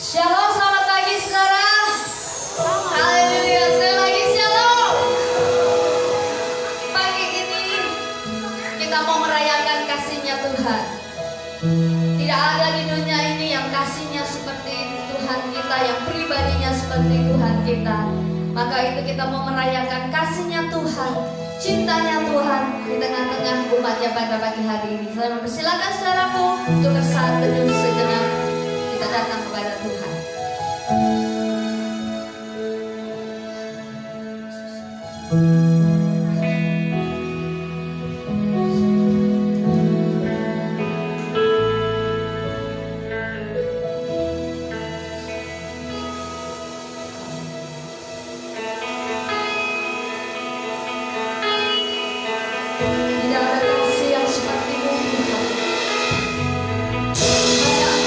Shalom, selamat pagi saudara. Haleluya, sekali lagi shalom. Pagi ini kita mau merayakan kasih-Nya Tuhan. Tidak ada di dunia ini yang kasih-Nya seperti Tuhan kita, yang pribadinya seperti Tuhan kita. Maka itu kita mau merayakan kasih-Nya Tuhan, cintanya Tuhan di tengah-tengah umatnya pada pagi hari ini. Saya mempersilakan saudaraku untuk bersaat teduh sejenak. Kita datang kepada Tuhan. Tidak ada kasih yang seperti Tuhan. Banyak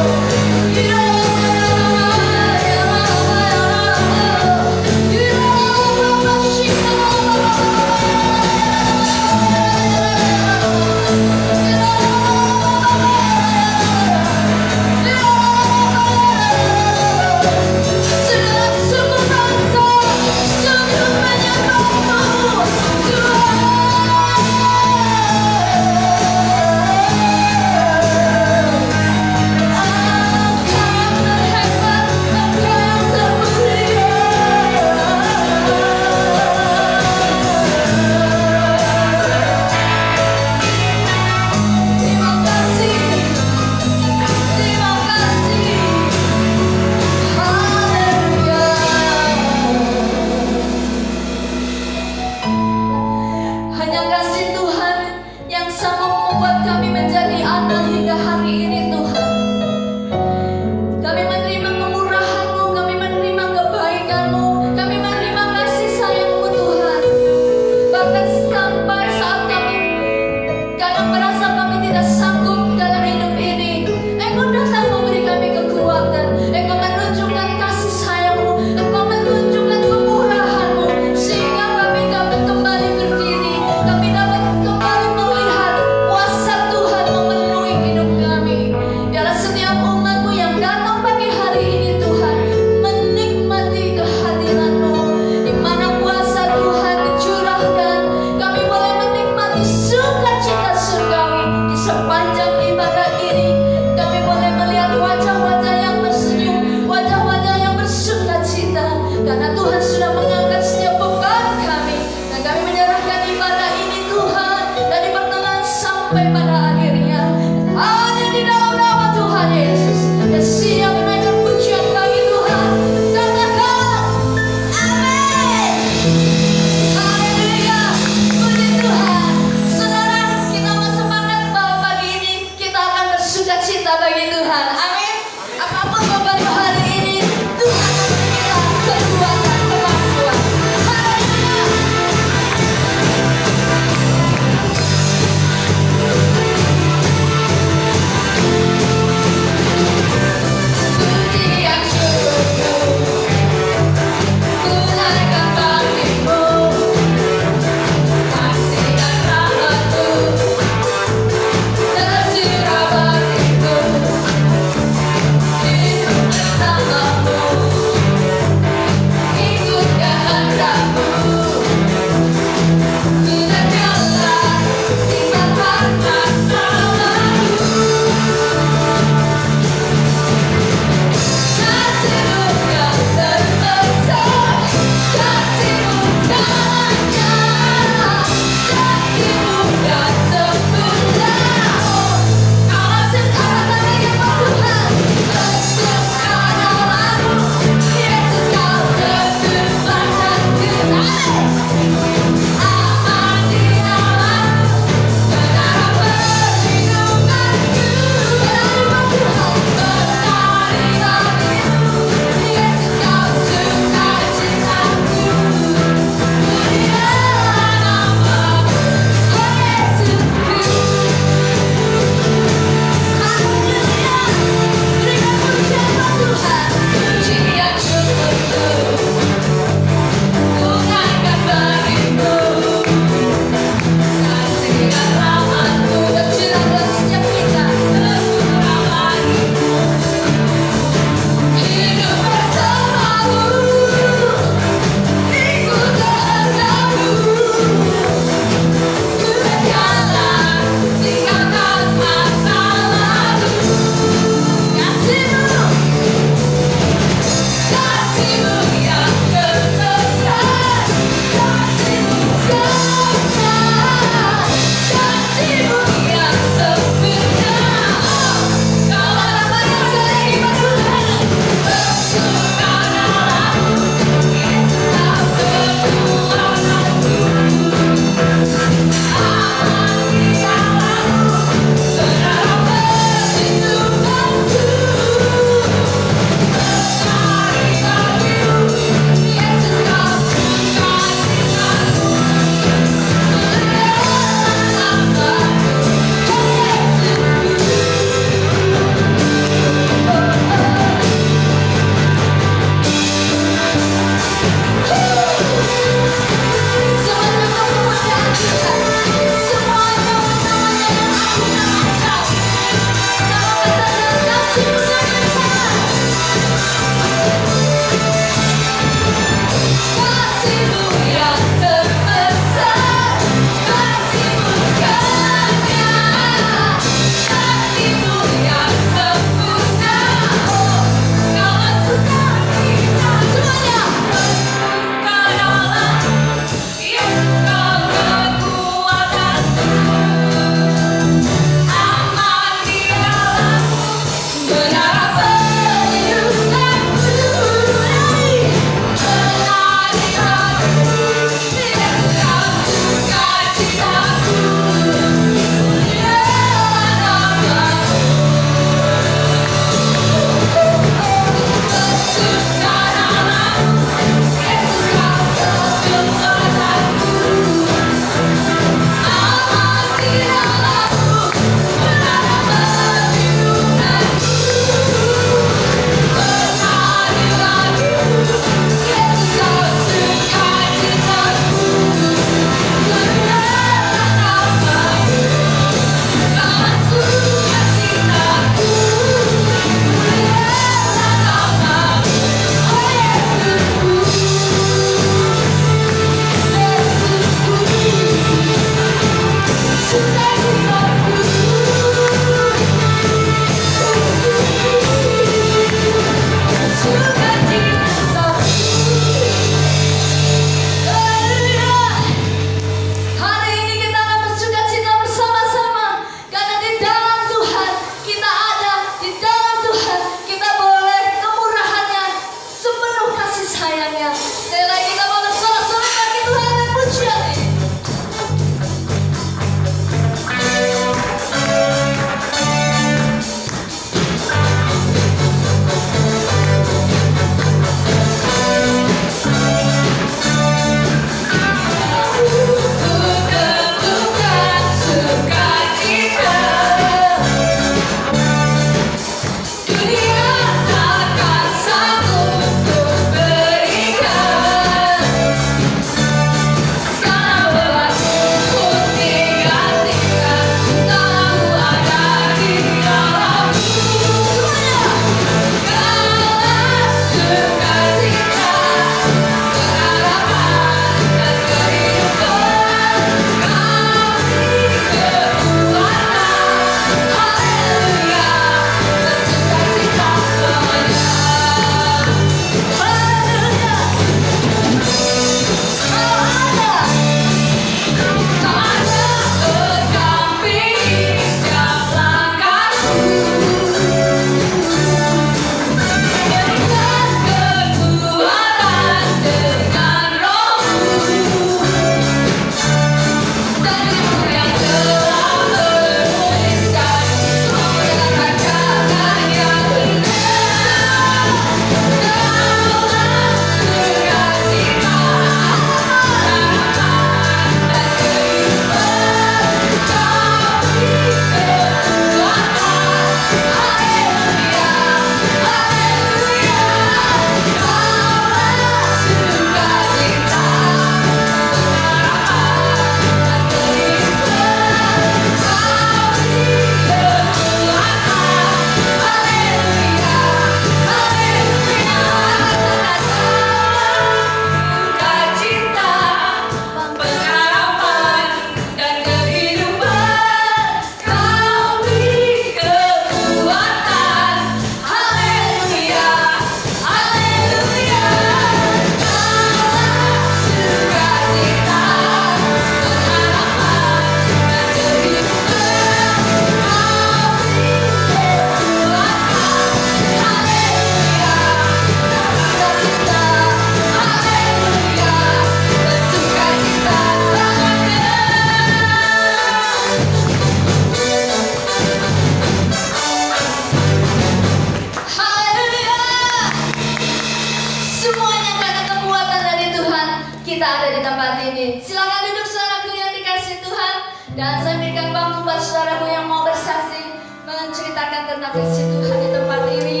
kita ada di tempat ini. Silakan duduk saudaraku yang dikasih Tuhan. Dan saya berikan waktu buat saudaraku yang mau bersaksi, menceritakan tentang kasih Tuhan di tempat ini.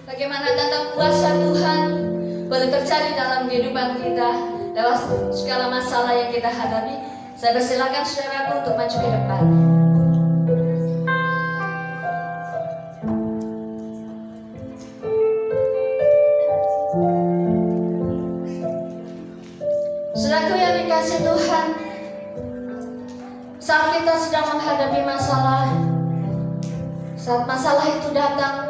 Bagaimana tentang kuasa Tuhan boleh terjadi dalam kehidupan kita lewat segala masalah yang kita hadapi. Saya persilakan saudaraku untuk maju ke depan. Saudaraku yang dikasih Tuhan, saat kita sedang menghadapi masalah, saat masalah itu datang,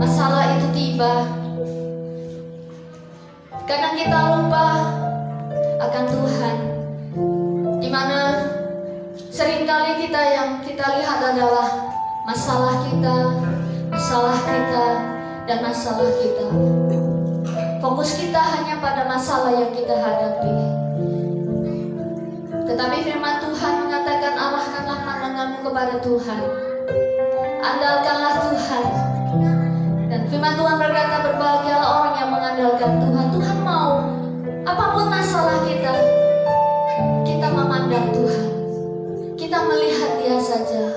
masalah itu tiba, kadang kita lupa akan Tuhan, di mana seringkali kita yang kita lihat adalah masalah kita, dan masalah kita. Fokus kita hanya pada masalah yang kita hadapi. Tetapi firman Tuhan mengatakan, arahkanlah pandanganmu kepada Tuhan, andalkanlah Tuhan. Dan firman Tuhan berkata, berbahagialah orang yang mengandalkan Tuhan. Tuhan mau apapun masalah kita, kita memandang Tuhan, kita melihat Dia saja.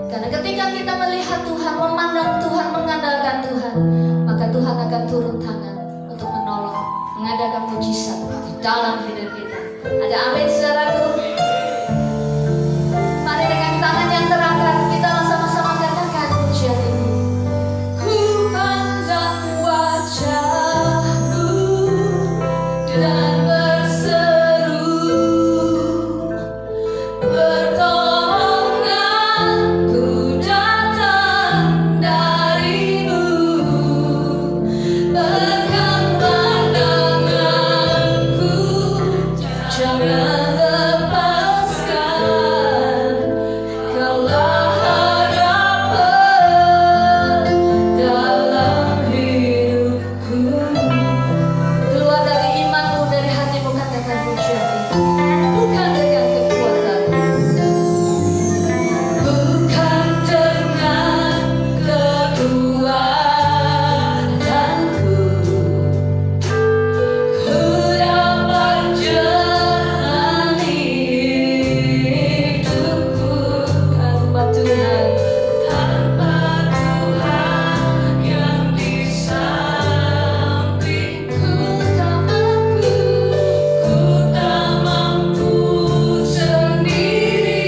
Karena ketika kita melihat Tuhan, memandang Tuhan, mengandalkan Tuhan, maka Tuhan akan turun tangan untuk menolong, mengadakan mujizat di dalam hidup kita. Ada amin saudaraku? Mari dengan tangan yang terangkat kita sama-sama katakan pujian ini. Ku pandang wajah-Mu dan berseru, pertolonganku datang dari-Mu. Pegang pandanganku, jangan lepaskan. Kaulah harapan dalam hidupku. Keluar dari imanmu, dari hatimu, katakan pujian ini. Bukan dengan kekuatanmu, bukan dengan kekuatanku, ku dapat jalani hidupku tanpa Tuhan, yang di sampingku. Ku tak mampu sendiri.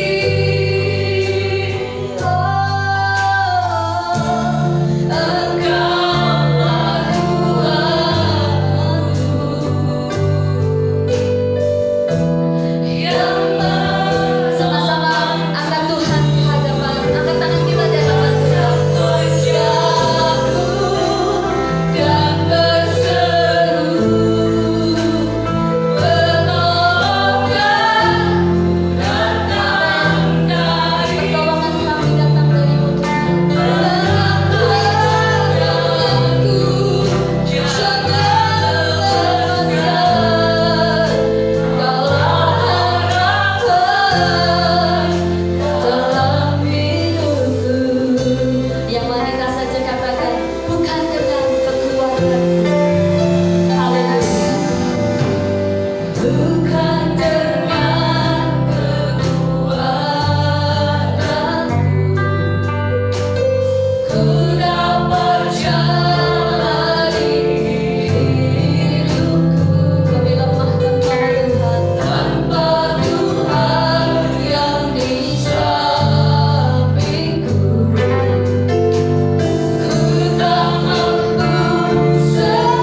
Engkaulah Tuhanku yang sama-sama angkat Tuhan di hadapan, angkat tangan kita di hadapan Tuhan. Wajahku dan berseru, pertolongan datang dari pertolongan kami datang dari-Mu Tuhan. Aku jangan lepaskan. Kaulah harapan dalam hidupku. Yang wanita saja katakan, bukan dengan kekuatanku. Haleluya. Bukan dengan kekuatanku, ku dapat jalani hidupku. Kami lemah tanpa Tuhan, yang di sampingku. Ku tak mampu sendiri.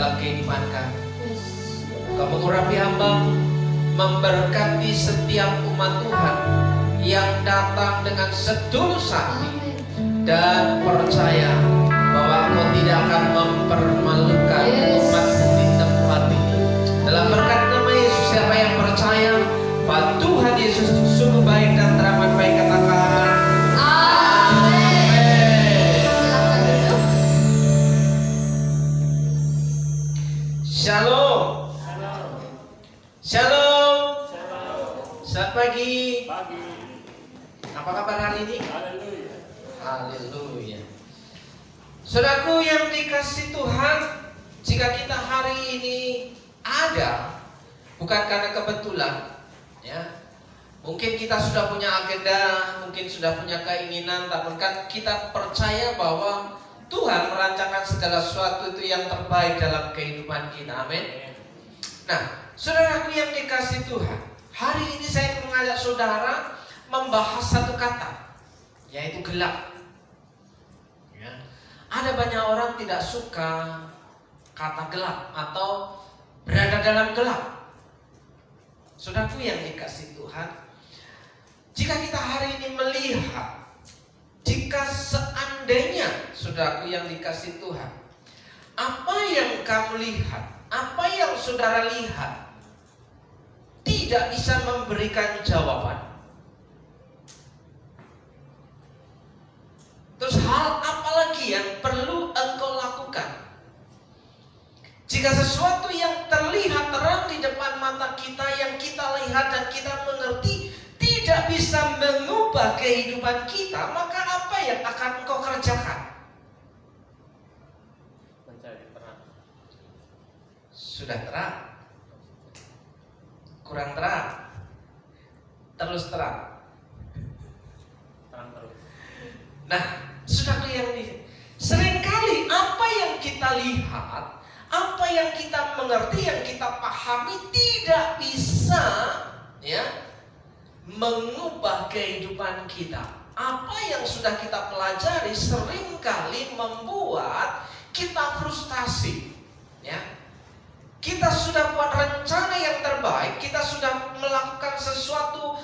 dalam kehidupan kami. Yes. Kau mengurapi hamba, memberkati setiap umat Tuhan yang datang dengan setulus hati Amin. dan percaya bahwa Kau tidak akan mempermalukan umat di tempat ini. Dalam berkat nama Yesus, siapa yang percaya bahwa Tuhan Yesus sungguh baik dan teramat baik, katakan Amin. Silakan duduk. Shalom. Shalom. Selamat pagi. Apa kabar hari ini? Haleluya. Saudaraku yang dikasih Tuhan, jika kita hari ini ada, bukan karena kebetulan, ya. Mungkin kita sudah punya agenda, mungkin sudah punya keinginan, tapi kan kita percaya bahwa Tuhan merancangkan segala sesuatu itu yang terbaik dalam kehidupan kita. Amin. Nah, saudaraku yang dikasih Tuhan, hari ini saya mengajak saudara membahas satu kata, yaitu gelap. Ya. Ada banyak orang tidak suka kata gelap atau berada dalam gelap. Saudaraku yang dikasih Tuhan, jika kita hari ini melihat, jika seandainya saudaraku yang dikasih Tuhan, apa yang kamu lihat, apa yang saudara lihat tidak bisa memberikan jawaban. Terus hal apa lagi yang perlu engkau lakukan? Jika sesuatu yang terlihat terang di depan mata kita, yang kita lihat dan kita mengerti, tidak bisa mengubah kehidupan kita, maka apa yang akan engkau kerjakan? Mencari terang. Sudah terang? Kurang terang? Terus terang? Terang terus. Nah, saudara yang ini, seringkali apa yang kita lihat, apa yang kita mengerti, yang kita pahami tidak bisa, ya, mengubah kehidupan kita. Apa yang sudah kita pelajari seringkali membuat kita frustasi, ya. Kita sudah buat rencana yang terbaik, kita sudah melakukan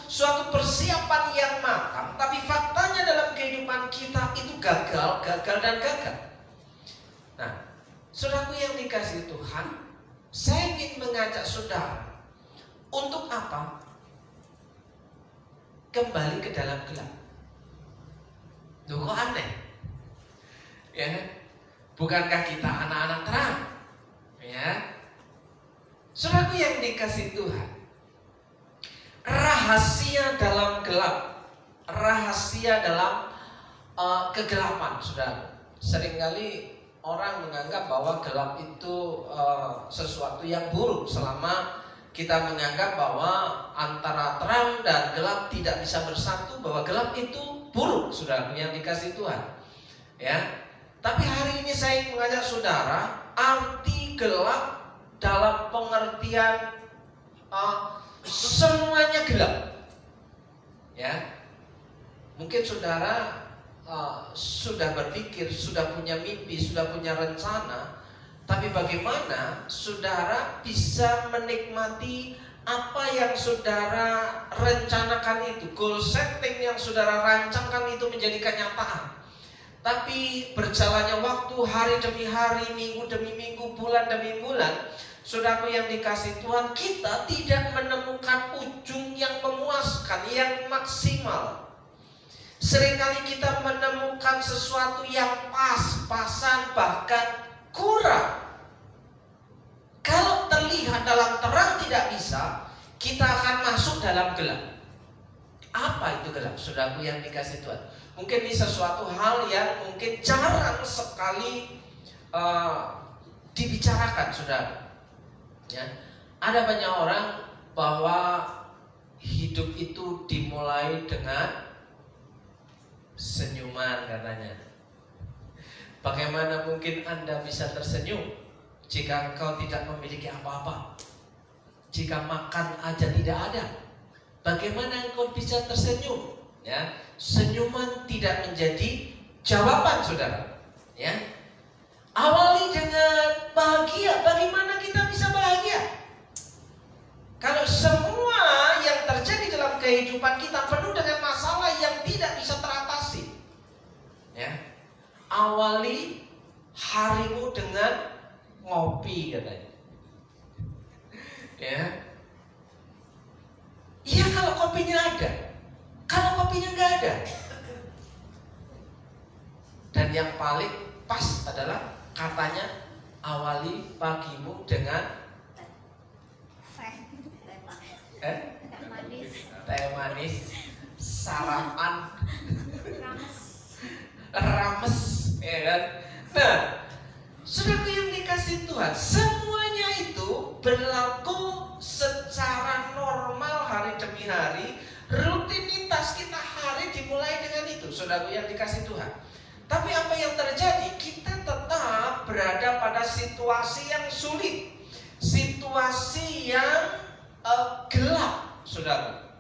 suatu persiapan yang matang, tapi faktanya dalam kehidupan kita itu gagal dan gagal. Nah, saudaraku yang dikasih Tuhan, saya ingin mengajak saudara untuk apa? Kembali ke dalam gelap. Loh, kok aneh? Ya, bukankah kita anak-anak terang? Ya. Saudaraku yang dikasih Tuhan, rahasia dalam gelap, rahasia dalam kegelapan, saudara. Seringkali orang menganggap bahwa gelap itu sesuatu yang buruk, selama kita menganggap bahwa antara terang dan gelap tidak bisa bersatu, bahwa gelap itu buruk, saudara yang dikasih Tuhan. Ya, tapi hari ini saya mengajak saudara, arti gelap dalam pengertian semuanya gelap. Ya, mungkin saudara sudah berpikir, sudah punya mimpi, sudah punya rencana, tapi bagaimana saudara bisa menikmati apa yang saudara rencanakan itu, goal setting yang saudara rancangkan itu menjadi kenyataan. Tapi berjalannya waktu, hari demi hari, minggu demi minggu, bulan demi bulan, saudaraku yang dikasih Tuhan, kita tidak menemukan ujung yang memuaskan, yang maksimal. Seringkali kita menemukan sesuatu yang pas-pasan, bahkan kurang. Kalau terlihat dalam terang tidak bisa, kita akan masuk dalam gelap. Apa itu gelap, saudaraku yang dikasih Tuhan? Mungkin ini sesuatu hal yang mungkin jarang sekali dibicarakan, saudara. Ya, ada banyak orang bahwa hidup itu dimulai dengan senyuman, katanya. Bagaimana mungkin Anda bisa tersenyum jika engkau tidak memiliki apa-apa? Jika makan aja tidak ada, bagaimana engkau bisa tersenyum? Ya, senyuman tidak menjadi jawaban, saudara. Ya, Awali dengan bahagia. Bagaimana kita bisa bahagia? Kalau semua yang terjadi dalam kehidupan kita penuh dengan masalah yang tidak bisa teratasi. Ya. Awali harimu dengan ngopi katanya. Ya. Iya kalau kopinya ada. Kalau kopinya nggak ada. Dan yang paling pas adalah katanya awali pagimu dengan teh manis, sarapan, rames, ya kan? Nah, saudaraku yang dikasih Tuhan, semuanya itu berlaku secara normal hari demi hari. Rutinitas kita hari dimulai dengan itu, saudaraku yang dikasih Tuhan. Tapi apa yang terjadi? Kita tetap berada pada situasi yang sulit, situasi yang gelap, saudara.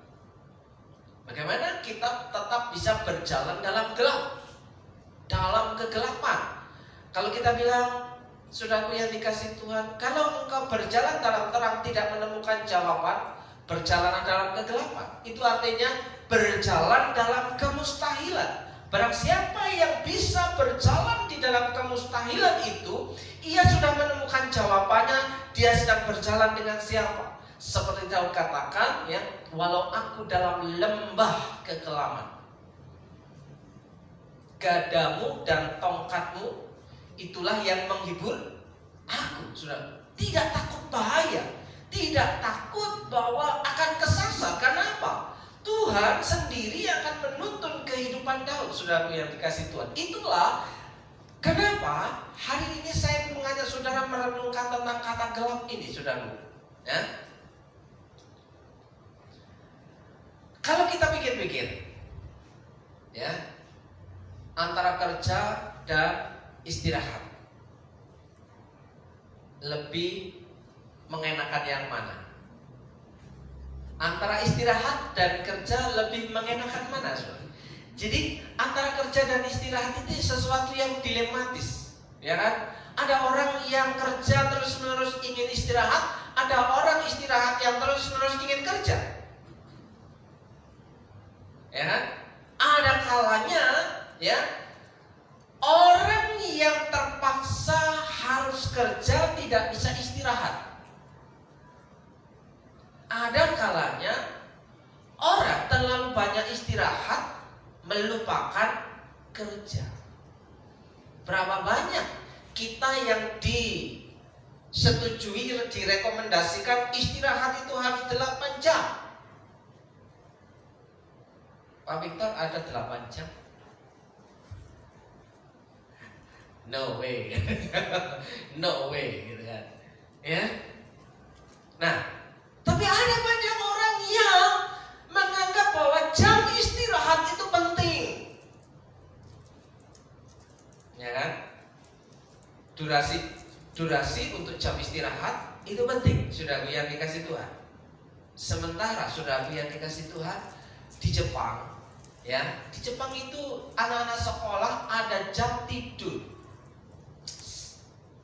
Bagaimana kita tetap bisa berjalan dalam gelap, dalam kegelapan? Kalau kita bilang, saudaraku yang dikasih Tuhan, kalau engkau berjalan dalam terang tidak menemukan jawaban, berjalan dalam kegelapan, itu artinya berjalan dalam kemustahilan. Barang siapa yang bisa berjalan di dalam kemustahilan itu, ia sudah menemukan jawabannya. Dia sedang berjalan dengan siapa? Seperti Daud katakan, ya, walau aku dalam lembah kekelaman, gadamu dan tongkatmu itulah yang menghibur aku. Sudah tidak takut bahaya, tidak takut bahwa akan kesasar. Kenapa? Tuhan sendiri akan menuntun kehidupan Daud, saudaraku yang dikasih Tuhan. Itulah kenapa hari ini saya mengajak saudara merenungkan tentang kata gelap ini, saudaraku. Ya? Kalau kita pikir-pikir, ya, antara kerja dan istirahat, lebih mengenakan yang mana? Antara istirahat dan kerja lebih mengenakan mana, saudara? Jadi antara kerja dan istirahat itu sesuatu yang dilematis, ya kan? Ada orang yang kerja terus-menerus ingin istirahat, ada orang istirahat yang terus-menerus ingin kerja. Ya kan? Ada kalanya, ya, orang yang terpaksa harus kerja tidak bisa istirahat. Ada kalanya orang terlalu banyak istirahat melupakan kerja. Berapa banyak kita yang disetujui, direkomendasikan istirahat itu harus 8 jam. Pak Victor ada 8 jam? No way. No way gitu kan. Ya. Nah, tapi ada banyak orang yang menganggap bahwa jam istirahat itu penting. Ya kan? Durasi untuk jam istirahat itu penting, saudaraku yang dikasih Tuhan. Sementara saudaraku yang dikasih Tuhan, di Jepang, ya, di Jepang itu anak-anak sekolah ada jam tidur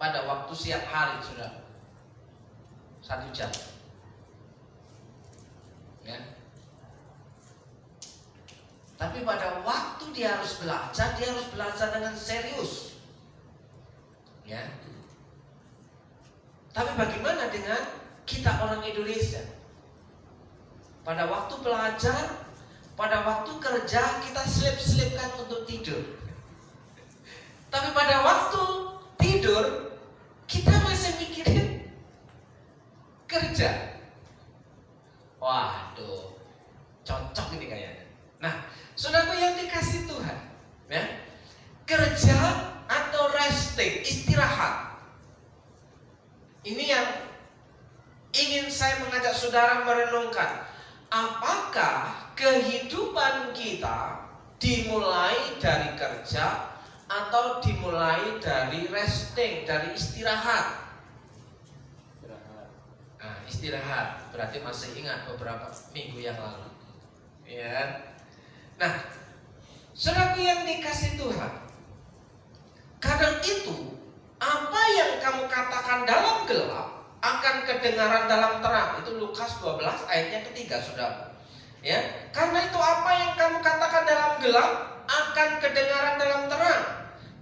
pada waktu siang hari, saudara. 1 jam. Ya. Tapi pada waktu dia harus belajar dengan serius. Ya. Tapi bagaimana dengan kita orang Indonesia? Pada waktu belajar, pada waktu kerja kita selip-selipkan untuk tidur. Tapi pada waktu tidur kita masih mikirin kerja. Waduh, cocok ini kayaknya. Nah, saudaraku yang dikasih Tuhan, ya, kerja atau resting, istirahat. Ini yang ingin saya mengajak saudara merenungkan. Apakah kehidupan kita dimulai dari kerja atau dimulai dari resting, dari istirahat? Nah, istirahat berarti masih ingat beberapa minggu yang lalu, ya. Nah, saudara yang dikasih Tuhan, kadang itu Apa yang kamu katakan dalam gelap akan kedengaran dalam terang. Itu Lukas 12 ayatnya ketiga, saudara. Ya, karena itu apa yang kamu katakan dalam gelap akan kedengaran dalam terang.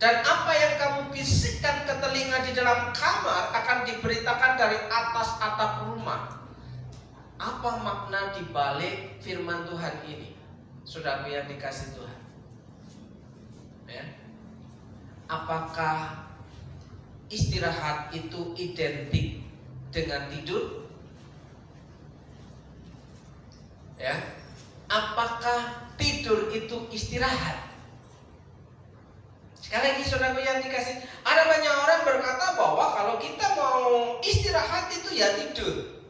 Dan apa yang kamu bisikkan ke telinga di dalam kamar akan diberitakan dari atas atap rumah. Apa makna di balik firman Tuhan ini? Saudara yang dikasih Tuhan. Ya. Apakah istirahat itu identik dengan tidur? Ya. Apakah tidur itu istirahat? Sekali lagi saudara yang dikasih, ada banyak orang berkata bahwa kalau kita mau istirahat itu ya tidur.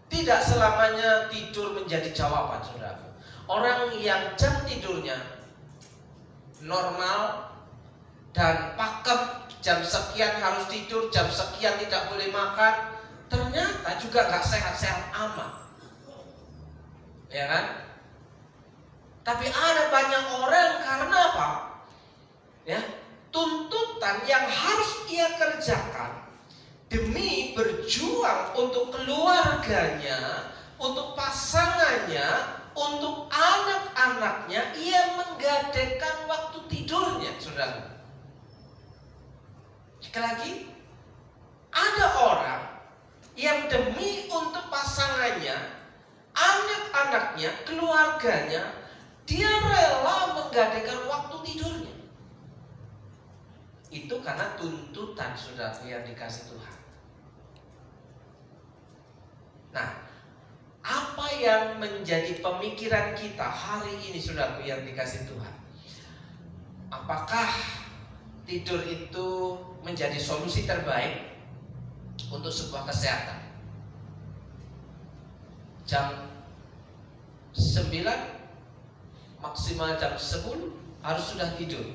Tidak selamanya tidur menjadi jawaban, saudara. Orang yang jam tidurnya normal dan pakem, jam sekian harus tidur, jam sekian tidak boleh makan, ternyata juga nggak sehat-sehat amat. Ya kan? Tapi ada banyak orang karena apa? Ya, tuntutan yang harus ia kerjakan demi berjuang untuk keluarganya, untuk pasangannya, untuk anak-anaknya, ia menggadaikan waktu tidurnya, saudara. Sekali lagi, ada orang yang demi untuk pasangannya, anak-anaknya, keluarganya, dia rela menggadaikan waktu tidurnya. Itu karena tuntutan, saudara yang dikasih Tuhan. Nah, apa yang menjadi pemikiran kita hari ini, saudara yang dikasih Tuhan? Apakah tidur itu menjadi solusi terbaik untuk sebuah kesehatan? Jam 9 maksimal jam 10 harus sudah tidur,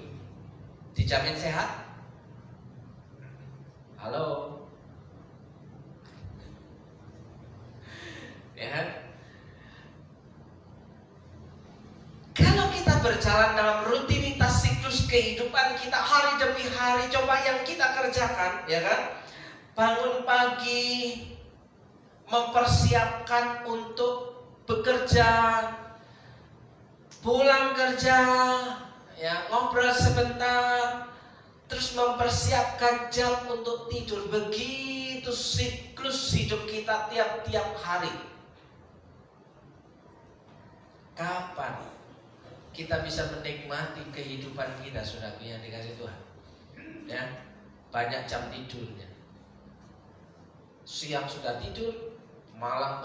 dijamin sehat? Halo? Ya. Kalau kita berjalan dalam rutinitas siklus kehidupan kita hari demi hari, coba yang kita kerjakan, ya kan? Bangun pagi, mempersiapkan untuk bekerja, pulang kerja, ya ngobrol sebentar, terus mempersiapkan jam untuk tidur. Begitu siklus hidup kita tiap-tiap hari. Kapan kita bisa menikmati kehidupan kita, saudara yang dikasih Tuhan? Ya, banyak jam tidurnya. Siang sudah tidur, malam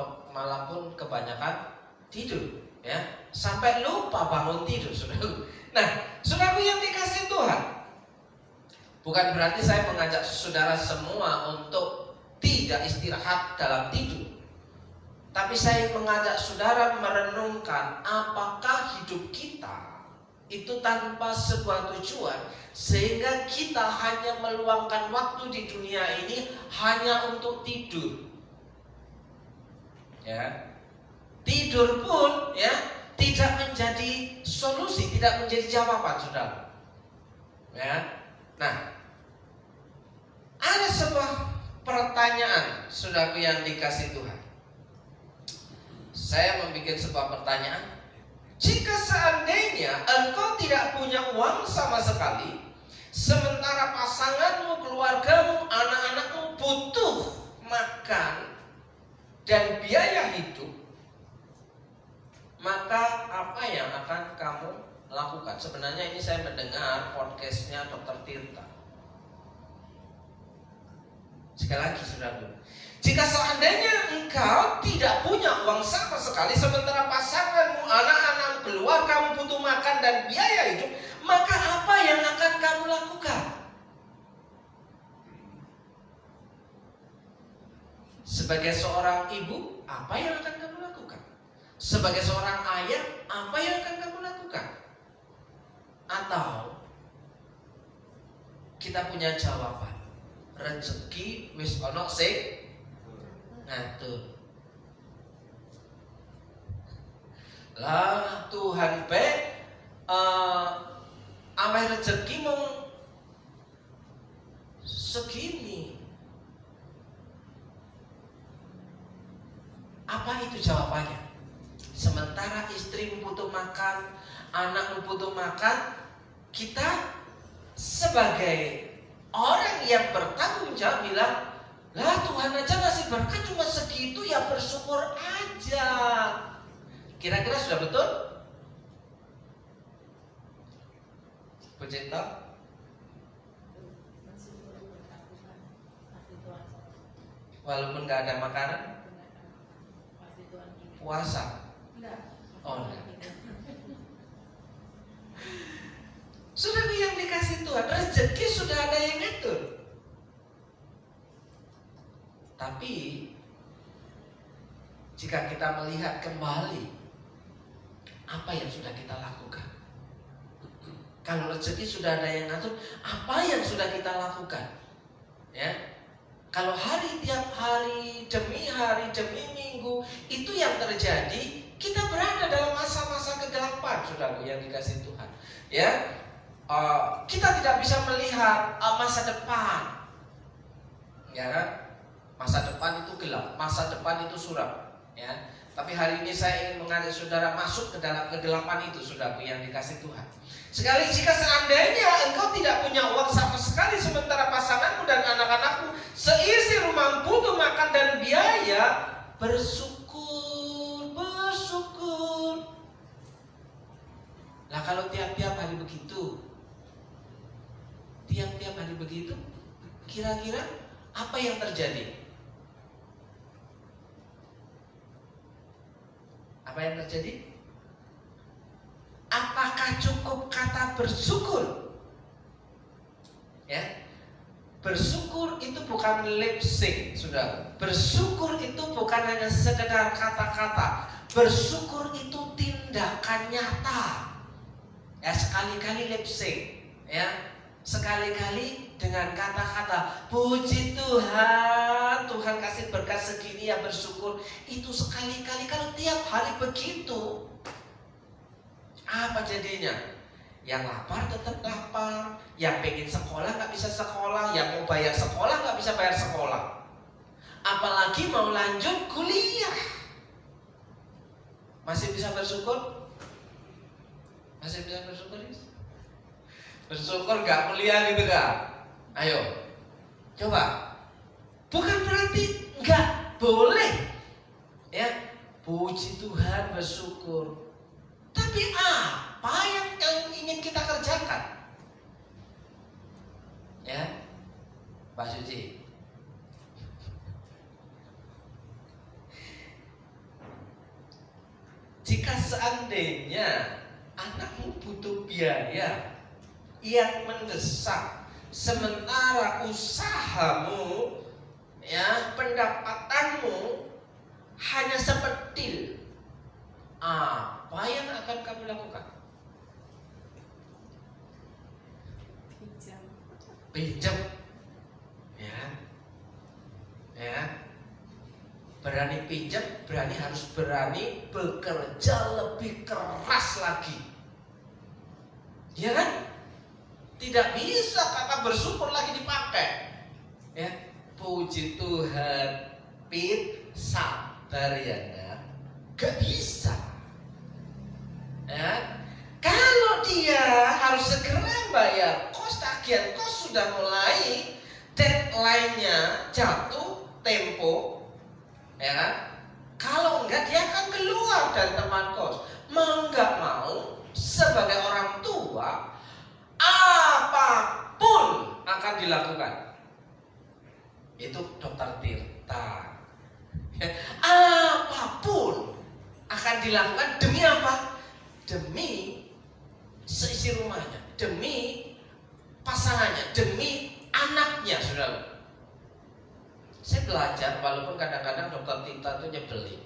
pun kebanyakan tidur, ya, sampai lupa bangun tidur, saudara. Nah, saudara yang dikasih Tuhan, bukan berarti saya mengajak saudara semua untuk tidak istirahat dalam tidur. Tapi saya mengajak saudara merenungkan apakah hidup kita itu tanpa sebuah tujuan, sehingga kita hanya meluangkan waktu di dunia ini hanya untuk tidur. Ya. Tidur pun ya tidak menjadi solusi, tidak menjadi jawaban, saudara. Ya. Nah, ada sebuah pertanyaan, saudara yang dikasih Tuhan. Saya membuat sebuah pertanyaan. Jika seandainya engkau tidak punya uang sama sekali, sementara pasanganmu, keluargamu, anak-anakmu butuh makan dan biaya hidup, maka apa yang akan kamu lakukan? Sebenarnya ini saya mendengar podcastnya Dr. Tirta. Sekali lagi, saudara, jika seandainya engkau tidak punya uang sama sekali, sementara pasanganmu, anak-anakmu, keluargamu butuh makan dan biaya hidup, maka apa yang akan kamu lakukan? Sebagai seorang ibu, apa yang akan kamu lakukan? Sebagai seorang ayah, apa yang akan kamu lakukan? Atau kita punya jawaban, rezeki wis ono sing ngatur. Lah Tuhan ameh rezeki mung segini. Apa itu jawabannya? Sementara istri butuh makan, anak butuh makan, kita sebagai orang yang bertanggung jawab bilang, lah Tuhan aja ngasih berkat cuma segitu, ya bersyukur aja. Kira-kira sudah betul? Bu Cinta? Walaupun gak ada makanan? Puasa? Oh enggak. Sudah yang dikasih Tuhan, rezeki sudah ada yang ngatur. Tapi jika kita melihat kembali apa yang sudah kita lakukan, kalau rezeki sudah ada yang ngatur, apa yang sudah kita lakukan? Ya, kalau tiap hari demi minggu itu yang terjadi, kita berada dalam masa-masa kegelapan, saudaraku yang dikasih Tuhan. Ya, kita tidak bisa melihat masa depan. Ya, masa depan itu gelap, masa depan itu suram. Ya, tapi hari ini saya ingin mengajak saudara masuk ke dalam kegelapan itu, saudaraku yang dikasih Tuhan. Sekali jika seandainya engkau tidak punya uang sama sekali, sementara pasanganmu dan anak-anakmu seisi rumah butuh makan dan biaya, bersyukur. Nah kalau tiap-tiap hari begitu, kira-kira apa yang terjadi? Apa yang terjadi? Apakah cukup kata bersyukur? Ya, bersyukur itu bukan lip sync, saudara. Bersyukur itu bukan hanya sekedar kata-kata. Bersyukur itu tindakan nyata. Ya, sekali-kali lip sync, ya, sekali-kali dengan kata-kata. Puji Tuhan, Tuhan kasih berkat segini ya bersyukur. Itu sekali-kali. Kalau tiap hari begitu, apa jadinya? Yang lapar tetap lapar, yang pengen sekolah nggak bisa sekolah, yang mau bayar sekolah nggak bisa bayar sekolah, apalagi mau lanjut kuliah. Masih bisa bersyukur? Masih bisa bersyukur? Bersyukur nggak kuliah gitu kan? Ayo, coba. Bukan berarti nggak boleh, ya. Puji Tuhan, bersyukur. Tapi apa yang ingin kita kerjakan? Ya, Pak Suci. Jika seandainya anakmu butuh biaya yang mendesak, sementara usahamu, ya, pendapatanmu hanya seperti, apa yang akan kamu lakukan? Pinjam, ya, berani pinjam, harus berani bekerja lebih keras lagi, ya kan? Tidak bisa kata bersyukur lagi dipakai, ya. Puji Tuhan, Pit, sabar ya, nak. Gak bisa, ya. Kalau dia harus segera bayar kos, tagihan kos sudah mulai, deadline-nya jatuh tempo, ya kan? Kalau enggak dia akan keluar dari tempat kos. Mau nggak mau, sebagai orang tua, apapun akan dilakukan. Itu Dokter Tirta. Apapun akan dilakukan demi apa? Demi seisi rumahnya, demi pasangannya, demi anaknya, saudara. Saya belajar, walaupun kadang-kadang Dokter Tirta itu nyebelin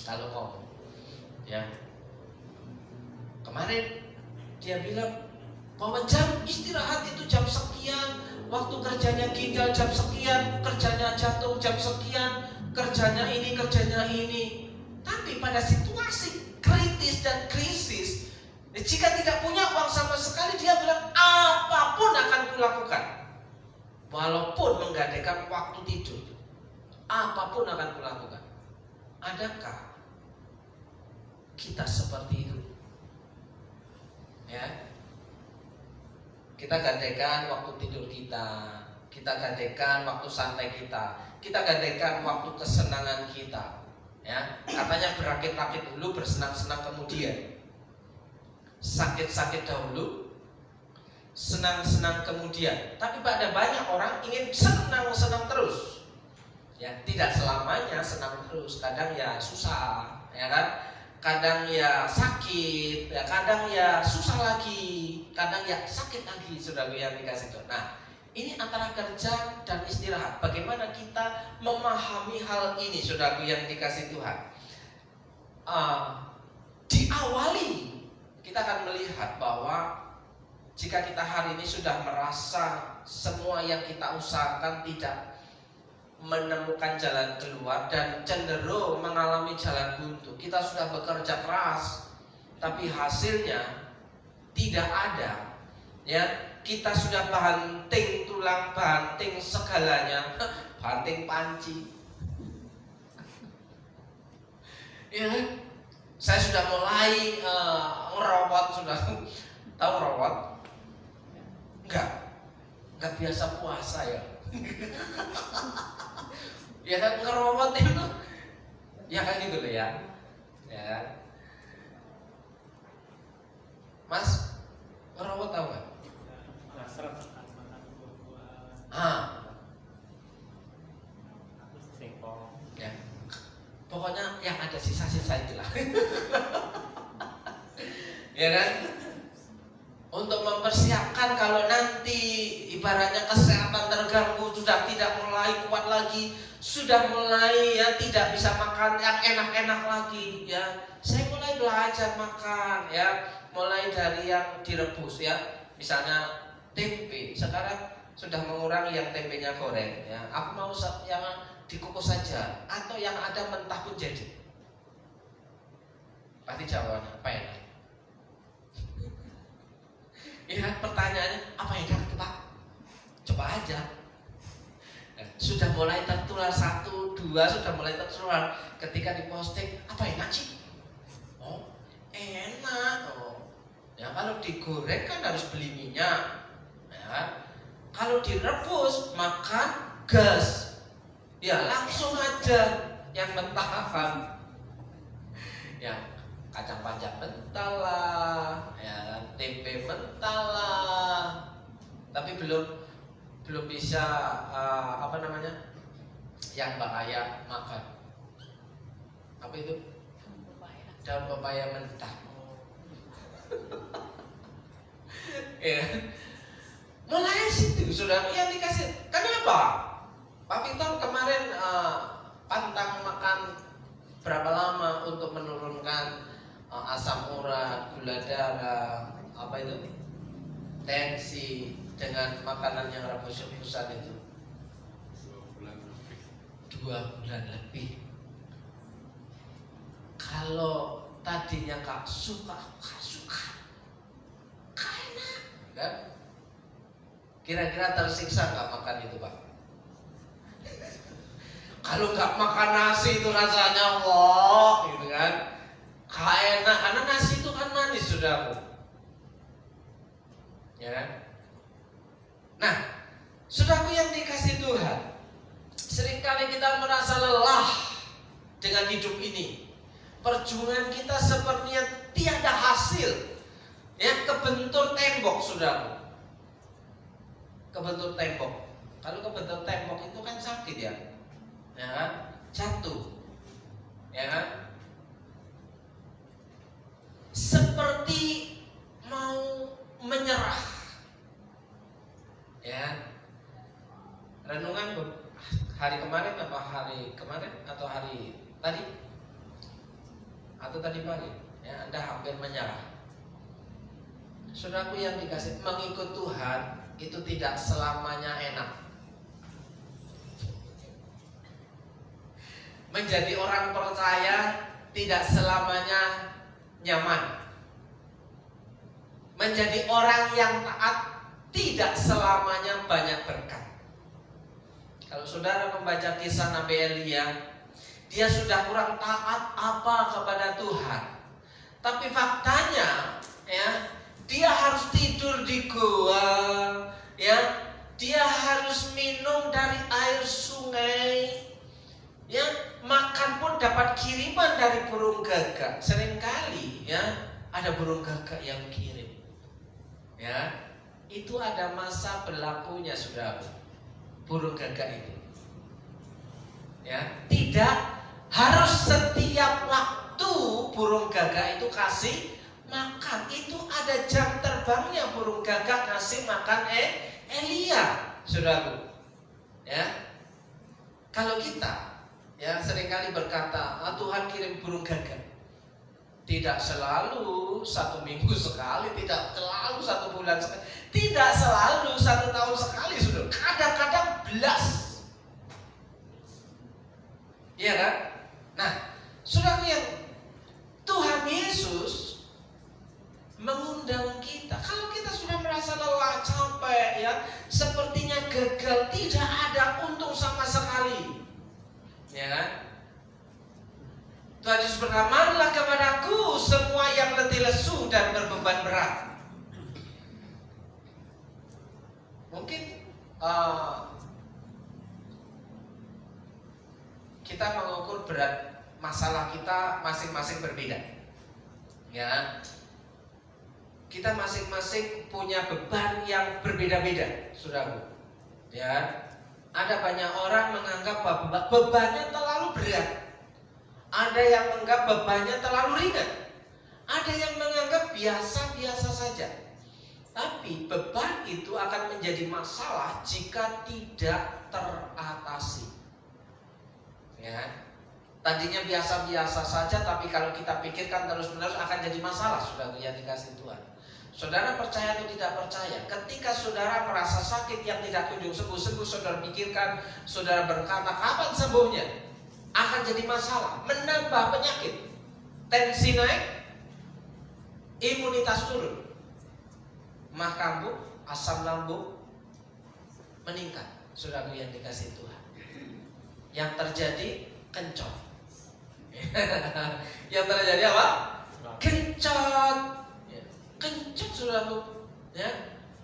kalau ngomong, ya. Kemarin dia bilang bahwa jam istirahat itu jam sekian, waktu kerjanya ginjal jam sekian, kerjanya jantung jam sekian, kerjanya ini. Tapi pada situasi kritis dan krisis, jika tidak punya uang sama sekali, dia bilang apapun akan kulakukan. walaupun menggadaikan waktu tidur, apapun akan kulakukan. Adakah kita seperti itu? Ya, kita gadaikan waktu tidur kita gadaikan waktu santai kita gadaikan waktu kesenangan kita. Ya, katanya berakit-rakit dulu, bersenang-senang kemudian, sakit-sakit dahulu, senang-senang kemudian. Tapi pada banyak orang ingin senang-senang terus. Ya, tidak selamanya senang terus. Kadang ya susah, ya kan? Kadang ya sakit, ya kadang ya susah lagi, kadang ya sakit lagi, saudara yang dikasih Tuhan. Nah, ini antara kerja dan istirahat. Bagaimana kita memahami hal ini, saudara yang dikasih Tuhan? Diawali, kita akan melihat bahwa jika kita hari ini sudah merasa semua yang kita usahakan tidak menemukan jalan keluar dan cenderung mengalami jalan buntu, kita sudah bekerja keras tapi hasilnya tidak ada, ya, kita sudah banting tulang, banting segalanya, banting panci, ya, saya sudah mulai ngerawat, sudah tahu ngerawat? Enggak biasa puasa ya. Ya kan, ngerobot itu ya kan gitu loh ya. Ya kan? Mas, ngerobot tahu nggak? Ya. Pokoknya yang ada sisa-sisa itulah. Ya kan? Untuk mempersiapkan kalau nanti ibaratnya kesehatan terganggu, sudah tidak mulai kuat lagi, sudah mulai ya tidak bisa makan yang enak-enak lagi, ya. Saya mulai belajar makan, ya, mulai dari yang direbus, ya. Misalnya tempe, sekarang sudah mengurangi yang tempenya goreng, ya. Aku mau yang dikukus saja atau yang ada mentah pun jadi. Pasti jawabannya apa enak? Ya, pertanyaannya apa enak itu Pak? Coba aja. Sudah mulai tertular 1, 2, sudah mulai tertular ketika diposting, apa enak sih? Oh, enak. Oh, ya kalau digoreng kan harus beli minyak, ya. Kalau direbus makan gas, ya langsung aja yang mentahan. Ya, kacang panjang mentah lah, ya, tempe mentah lah, tapi belum bisa apa namanya yang Mbak Ayah makan. Apa itu? Daun pepaya mentah. Ya, mulai situ sudah yang dikasih. Kenapa? Pak Victor kemarin pantang makan berapa lama untuk menurunkan asam urat, gula darah, apa itu, tensi dengan makanan yang rebus-rebusan itu? 2 bulan lebih. Kalau tadinya gak suka, enak, kan? Kira-kira tersiksa gak makan itu Pak? Kalau gak makan nasi itu rasanya wah, gitu kan? Gak enak, karena nasi itu kan manis, saudaraku. Ya kan? Nah, saudaraku yang dikasih Tuhan, seringkali kita merasa lelah dengan hidup ini. Perjuangan kita sepertinya tiada hasil. Ya, kebentur tembok, saudaraku. Kebentur tembok. Kalau kebentur tembok itu kan sakit ya. Ya kan? Jatuh. Ya kan? Seperti mau menyerah, ya. Renungan hari kemarin apa hari kemarin atau hari tadi atau tadi pagi, ya, Anda hampir menyerah. Saudaraku yang dikasih, mengikut Tuhan itu tidak selamanya enak. Menjadi orang percaya tidak selamanya nyaman. Menjadi orang yang taat tidak selamanya banyak berkat. Kalau saudara membaca kisah Nabi Elia, dia sudah kurang taat apa kepada Tuhan. Tapi faktanya, ya, dia harus tidur di goa, ya, dia harus minum dari air sungai, ya, makan pun dapat kiriman dari burung gagak. Seringkali, ya, ada burung gagak yang kirim, ya, itu ada masa berlakunya, saudara. Burung gagak itu, ya, tidak harus setiap waktu burung gagak itu kasih makan. Itu ada jam terbangnya burung gagak kasih makan Elia, saudaraku. Ya, kalau kita, ya, seringkali berkata, Tuhan kirim burung gagak. Tidak selalu 1 minggu sekali, tidak selalu 1 bulan sekali, tidak selalu 1 tahun sekali, saudara. Kadang-kadang belas. Iya kan? Nah, saudara, yang Tuhan Yesus mengundang kita. Kalau kita sudah merasa lelah, capek, ya, sepertinya gagal, tidak ada untung sama sekali, ya kan? Tuhan Yesus berkata, marilah kepadaku semua yang letih lesu dan berbeban berat. Mungkin kita mengukur berat masalah kita masing-masing berbeda, ya. Kita masing-masing punya beban yang berbeda-beda, saudaraku, ya. Ada banyak orang menganggap bahwa bebannya terlalu berat. Ada yang menganggap bebannya terlalu ringan. Ada yang menganggap biasa-biasa saja. Tapi beban itu akan menjadi masalah jika tidak teratasi, ya. Tadinya biasa-biasa saja, tapi kalau kita pikirkan terus-menerus akan jadi masalah, saudara yang dikasih Tuhan. Saudara percaya atau tidak percaya, ketika saudara merasa sakit yang tidak kunjung sembuh-sembuh, saudara pikirkan, saudara berkata, kapan sembuhnya? Akan jadi masalah, menambah penyakit, tensi naik, imunitas turun, mah kambuh, asam lambung meningkat, saudara yang dikasih Tuhan. Yang terjadi kencot. Yang terjadi apa? Kencot. Kencot, saudaraku, ya.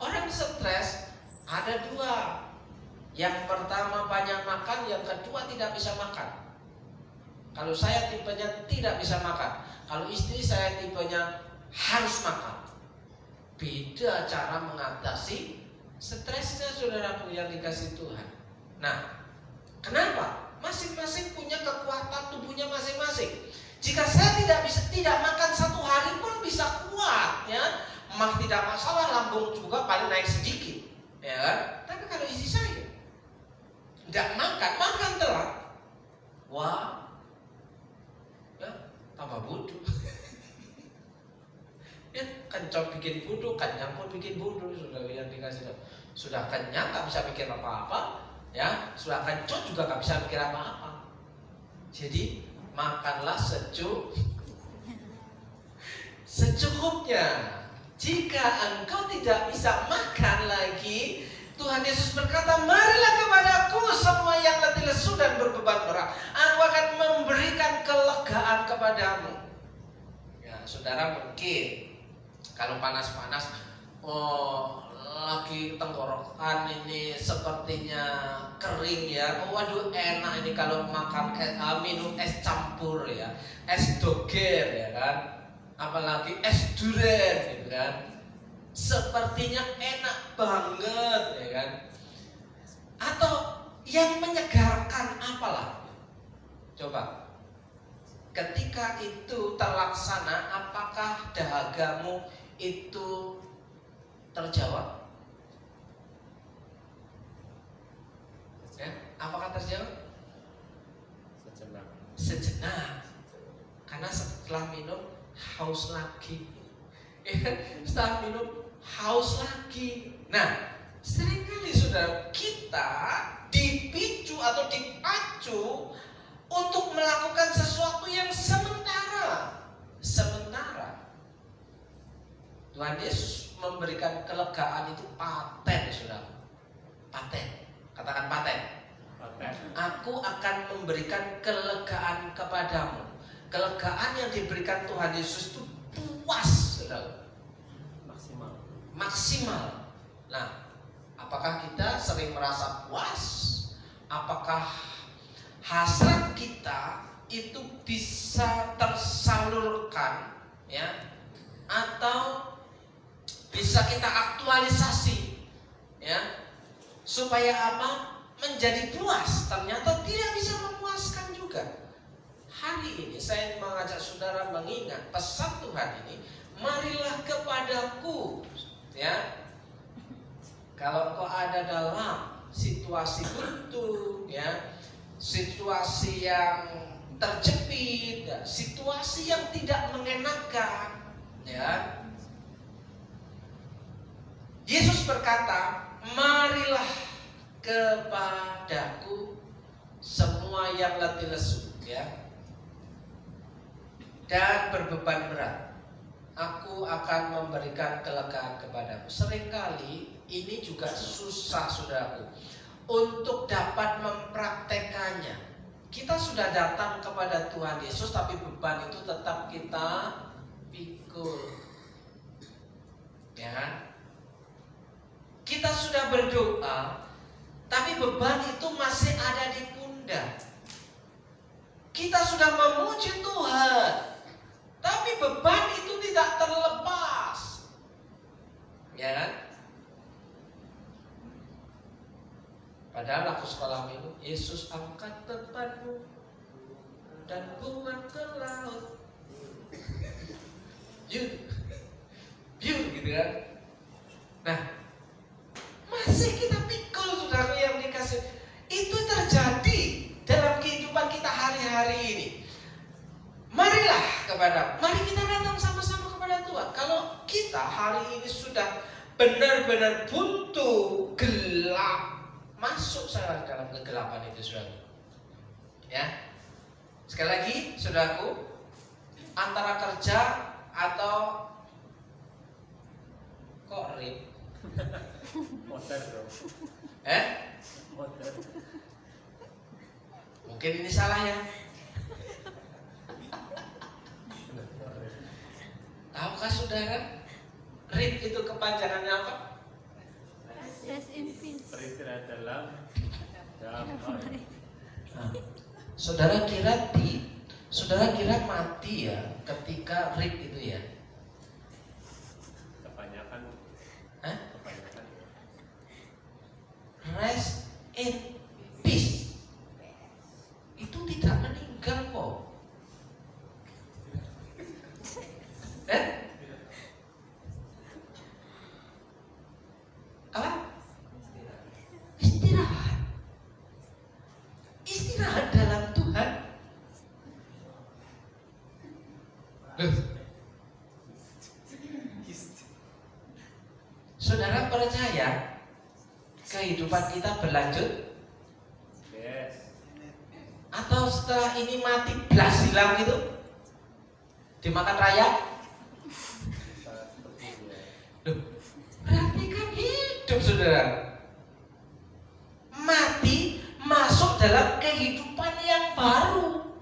Orang stres ada 2. Yang pertama banyak makan, yang kedua tidak bisa makan. Kalau saya tipenya tidak bisa makan, kalau istri saya tipenya harus makan. Beda cara mengatasi stresnya, saudaraku yang dikasih Tuhan. Nah, kenapa? Masing-masing punya kekuatan tubuhnya masing-masing. Jika saya tidak makan 1 hari pun bisa kuat, ya, mah tidak masalah, lambung juga paling naik sedikit, ya kan? Tapi kalau istri saya tidak makan telat, wah, ya, tambah bodoh. Ya, kencot bikin bodoh, kenyang pun bikin bodoh, sudah yang dikasih. Sudah kenyang tak bisa pikir apa-apa, ya, sudah kencot juga tak bisa pikir apa-apa. Jadi makanlah secukupnya. Jika engkau tidak bisa makan lagi, Tuhan Yesus berkata, marilah kepadaku semua yang letih lesu dan berbeban berat, aku akan memberikan kelegaan kepadamu. Ya, saudara, mungkin kalau panas-panas, lagi tenggorokan ini sepertinya kering, ya. Waduh, enak ini kalau makan minum es campur, ya, es doger, ya kan, apalagi es durian, gitu kan. Sepertinya enak banget, ya kan. Atau yang menyegarkan apalah. Coba, ketika itu terlaksana, apakah dahagamu itu terjawab? Ya, apakah terjawab? Sejenak. Karena setelah minum haus lagi. Setelah minum haus lagi. Nah, seringkali saudara, kita dipicu atau dipacu untuk melakukan sesuatu yang sementara. Tuhan Yesus memberikan kelegaan itu paten, saudara. Paten. Katakan paten. Aku akan memberikan kelegaan kepadamu. Kelegaan yang diberikan Tuhan Yesus itu puas, saudara. Maksimal. Nah, apakah kita sering merasa puas? Apakah hasrat kita itu bisa tersalurkan, ya? Atau bisa kita aktualisasi, ya? Supaya apa? Menjadi puas. Ternyata tidak bisa memuaskan juga. Hari ini saya mengajak saudara mengingat pesan Tuhan ini, marilah kepadaku, ya. Kalau kau ada dalam situasi buntu, ya, situasi yang terjepit, ya, situasi yang tidak mengenakan, ya. Yesus berkata, marilah kepadaku semua yang letih lesu, ya, dan berbeban berat, aku akan memberikan kelegaan kepadamu. Seringkali ini juga susah, saudaraku, untuk dapat mempraktekannya. Kita sudah datang kepada Tuhan Yesus, tapi beban itu tetap kita pikul, ya. Kita sudah berdoa, tapi beban itu masih ada di pundak. Kita sudah memuji Tuhan, tapi beban itu tidak terlepas, ya kan? Padahal aku sekolah minggu, Yesus angkat bebanmu dan buang ke laut. Yuk, gitu kan? Nah, masih kita pikul, saudara yang dikasih. Itu terjadi dalam kehidupan kita hari-hari ini. Marilah mari kita datang sama-sama kepada Tuhan. Kalau kita hari ini sudah benar-benar buntu, gelap, masuk saya dalam kegelapan itu, saudara. Ya, sekali lagi, saudaraku, antara kerja atau kok rib? Motor bro. Motor. Mungkin ini salah ya. Tahukah saudara, RIP itu kepanjangannya apa? Rest in peace. Beristirahat dalam damai. Nah, saudara kira mati ya ketika RIP itu ya? Kebanyakan. Rest in peace. Itu tidak meninggal kok. Apa? Istirahat. Istirahat dalam Tuhan. Saudara percaya kehidupan kita berlanjut? Yes. Atau setelah ini mati blas hilang gitu? Dimakan raya? Loh, berarti kan hidup, saudara. Mati masuk dalam kehidupan yang baru.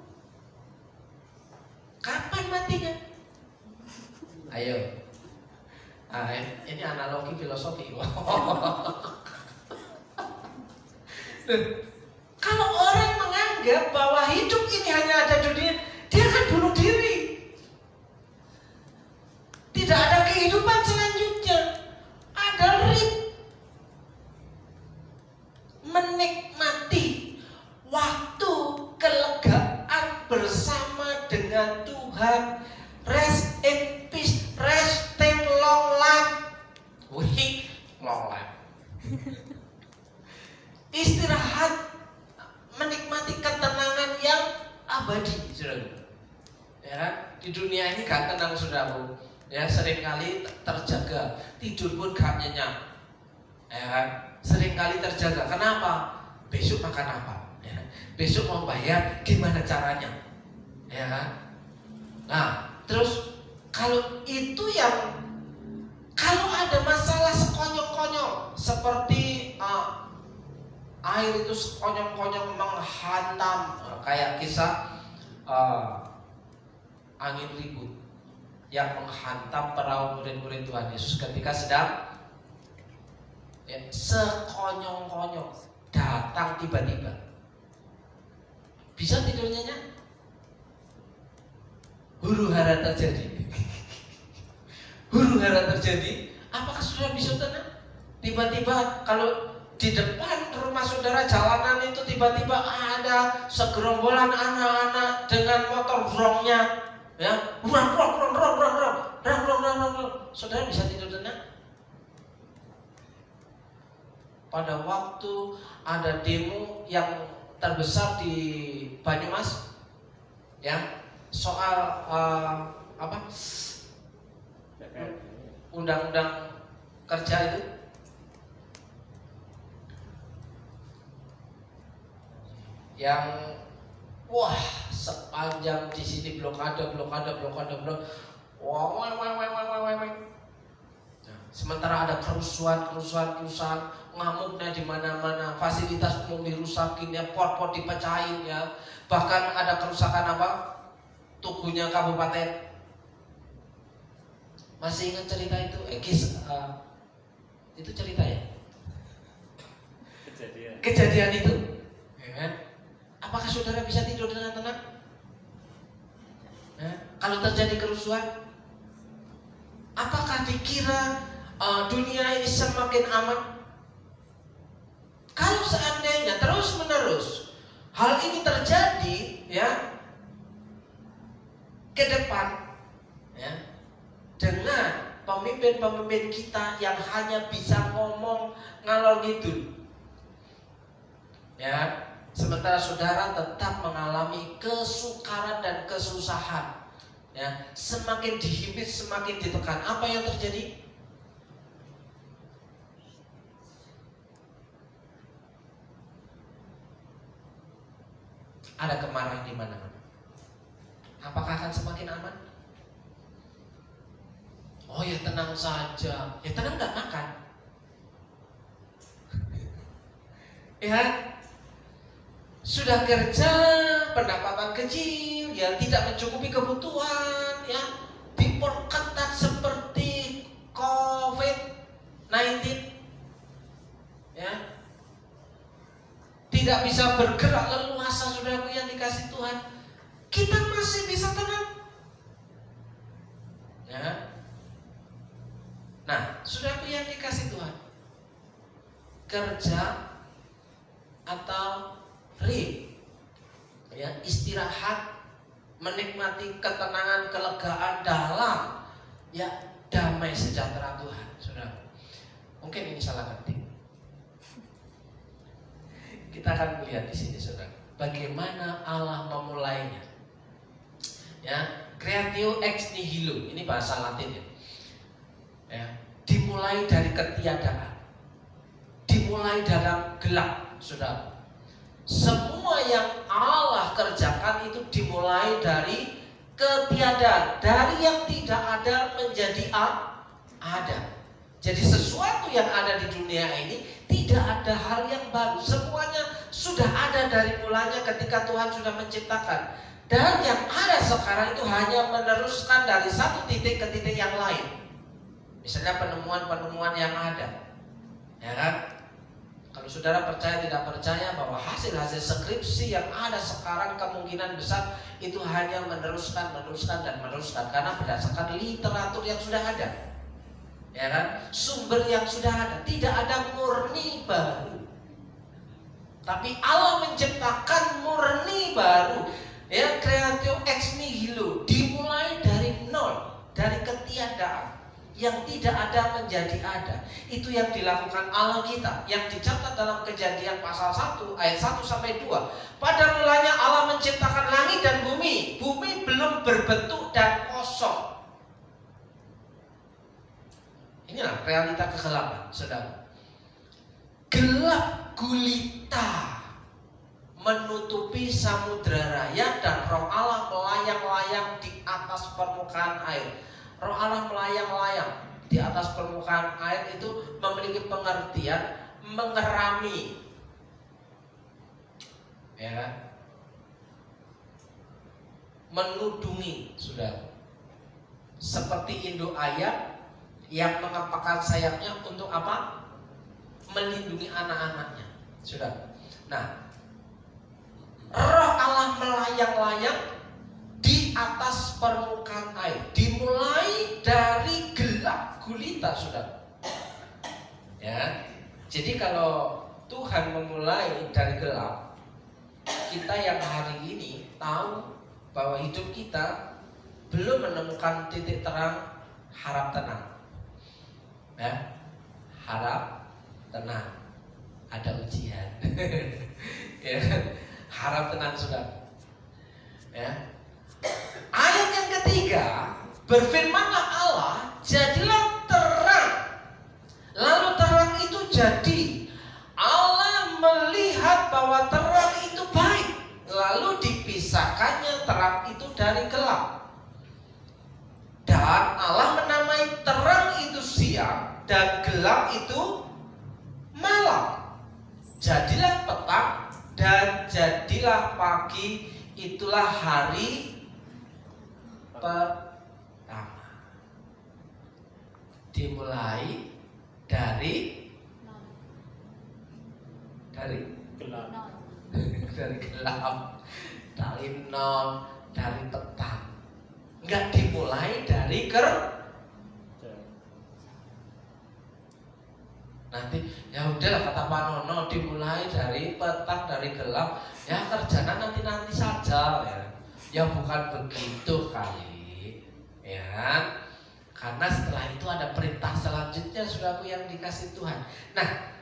Kapan matinya? Ayo. Ini analogi filosofi. Kalau orang menganggap bahwa hidup ini hanya ada di dunia, dia akan bunuh diri. Tidak ada kehidupan selanjutnya. Ada RIP. Menikmati waktu kelegaan bersama dengan Tuhan. Rest in peace. Rest in long life. Wih, long life. Istirahat, menikmati ketenangan yang abadi, saudara. Ya kan? Di dunia ini gak tenang, saudaraku. Ya, seringkali terjaga, tidur pun gak nyenyak. Ya kan? Seringkali terjaga. Kenapa? Besok makan apa? Ya. Besok mau bayar, gimana caranya? Ya kan? Nah, terus kalau itu kalau ada masalah sekonyol-konyol seperti air itu sekonyong-konyong menghantam, kayak kisah angin ribut yang menghantam perahu murid-murid Tuhan Yesus ketika sedang sekonyong-konyong datang tiba-tiba. Bisa tidur nyenyak? Huru-hara terjadi. Huru-hara terjadi. Apakah saudara bisa tenang? Tiba-tiba kalau di depan rumah saudara jalanan itu tiba-tiba ada segerombolan anak-anak dengan motor brongnya, ya, rong. Saudara bisa tidur tenang? Pada waktu ada demo yang terbesar di Banyumas, ya, soal undang-undang kerja itu, yang wah sepanjang di sini blokade. Nah, sementara ada kerusuhan, ngamuknya di mana-mana, fasilitas umum dirusakin, ya, pot-pot dipecahin, ya, bahkan ada kerusakan tugunya kabupaten. Masih ingat cerita itu? Itu cerita ya? Kejadian itu, ya kan? Apakah saudara bisa tidur dengan tenang? Kalau terjadi kerusuhan, apakah dikira dunia ini semakin aman? Kalau seandainya terus-menerus hal ini terjadi, ya, ke depan, ya, dengan pemimpin-pemimpin kita yang hanya bisa ngomong ngalor ngidul, ya, sementara saudara tetap mengalami kesukaran dan kesusahan, ya, semakin dihimpit, semakin ditekan. Apa yang terjadi? Ada kemarahan di mana-mana. Apakah akan semakin aman? Oh ya tenang saja. Ya tenang nggak makan. Ya, sudah kerja, pendapatan kecil, ya tidak mencukupi kebutuhan, ya, diperketat seperti COVID-19, ya, tidak bisa bergerak leluasa, saudaraku yang dikasih Tuhan. Kita masih bisa tenang, ya. Nah, saudaraku yang dikasih Tuhan, kerja atau ya, istirahat, menikmati ketenangan, kelegaan dalam, ya, damai sejahtera Tuhan, saudara. Mungkin ini salah ketik. Kita akan melihat di sini, saudara, bagaimana Allah memulainya. Ya, creatio ex nihilo, ini bahasa Latin, ya. Ya, dimulai dari ketiadaan, dimulai dalam gelap, saudara. Semua yang Allah kerjakan itu dimulai dari ketiadaan, dari yang tidak ada menjadi ada. Jadi sesuatu yang ada di dunia ini tidak ada hal yang baru, semuanya sudah ada dari mulanya ketika Tuhan sudah menciptakan. Dan yang ada sekarang itu hanya meneruskan dari satu titik ke titik yang lain. Misalnya penemuan-penemuan yang ada, ya kan? Kalau saudara percaya tidak percaya bahwa hasil-hasil skripsi yang ada sekarang kemungkinan besar itu hanya meneruskan karena berdasarkan literatur yang sudah ada, ya kan? Sumber yang sudah ada, tidak ada murni baru. Tapi Allah menciptakan murni baru, ya, creatio ex nihilo, dimulai dari nol, dari ketiadaan. Yang tidak ada menjadi ada. Itu yang dilakukan Allah kita, yang dicatat dalam Kejadian pasal 1 ayat 1 sampai 2. Pada mulanya Allah menciptakan langit dan bumi. Bumi belum berbentuk dan kosong. Inilah realita kegelapan, saudara. Gelap gulita menutupi samudra raya dan Roh Allah melayang-layang di atas permukaan air. Roh Allah melayang-layang di atas permukaan air itu memiliki pengertian mengerami, ya kan? Menudungi, sudah. Seperti induk ayam yang mengepakkan sayapnya untuk apa? Melindungi anak-anaknya, sudah. Nah, Roh Allah melayang-layang di atas permukaan air, dimulai dari gelap gulita, sudah. Ya, jadi kalau Tuhan memulai dari gelap, kita yang hari ini tahu bahwa hidup kita belum menemukan titik terang, harap tenang. Ya, harap tenang. Ada ujian. Ya, harap tenang, sudah. Ya. Ayat yang ketiga, berfirmanlah Allah, jadilah terang. Lalu terang itu jadi. Allah melihat bahwa terang itu baik, lalu dipisahkannya terang itu dari gelap. Dan Allah menamai terang itu siang dan gelap itu malam. Jadilah petang dan jadilah pagi, itulah hari pertama. Dimulai dari Gelap. dari gelap, dari nol, dari petang. Enggak dimulai dari nanti ya udahlah kata Pak Nono, dimulai dari petang, dari gelap, ya kerjanya nanti saja, ya. Ya bukan begitu kali, ya. Karena setelah itu ada perintah selanjutnya, saudaraku yang dikasih Tuhan. Nah,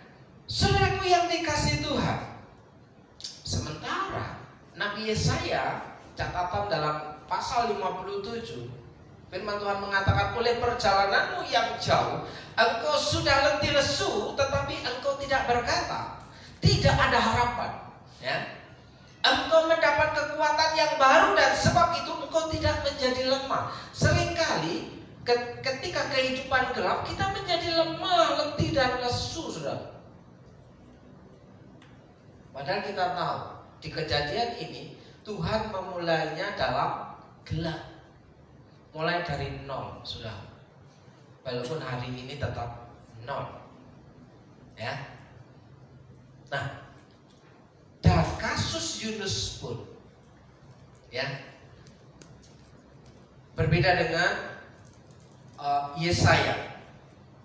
saudaraku yang dikasih Tuhan, sementara Nabi Yesaya, catatan dalam pasal 57, firman Tuhan mengatakan, oleh perjalananmu yang jauh, engkau sudah letih lesu, tetapi engkau tidak berkata, tidak ada harapan. Ya, engkau mendapat kekuatan yang baru dan sebab itu engkau tidak menjadi lemah. Seringkali ketika kehidupan gelap, kita menjadi lemah, letih dan lesu, saudara. Padahal kita tahu di kejadian ini Tuhan memulainya dalam gelap. Mulai dari nol, sudah. Walaupun hari ini tetap nol. Ya. Nah, dan kasus Yunus pun, ya, berbeda dengan Yesaya.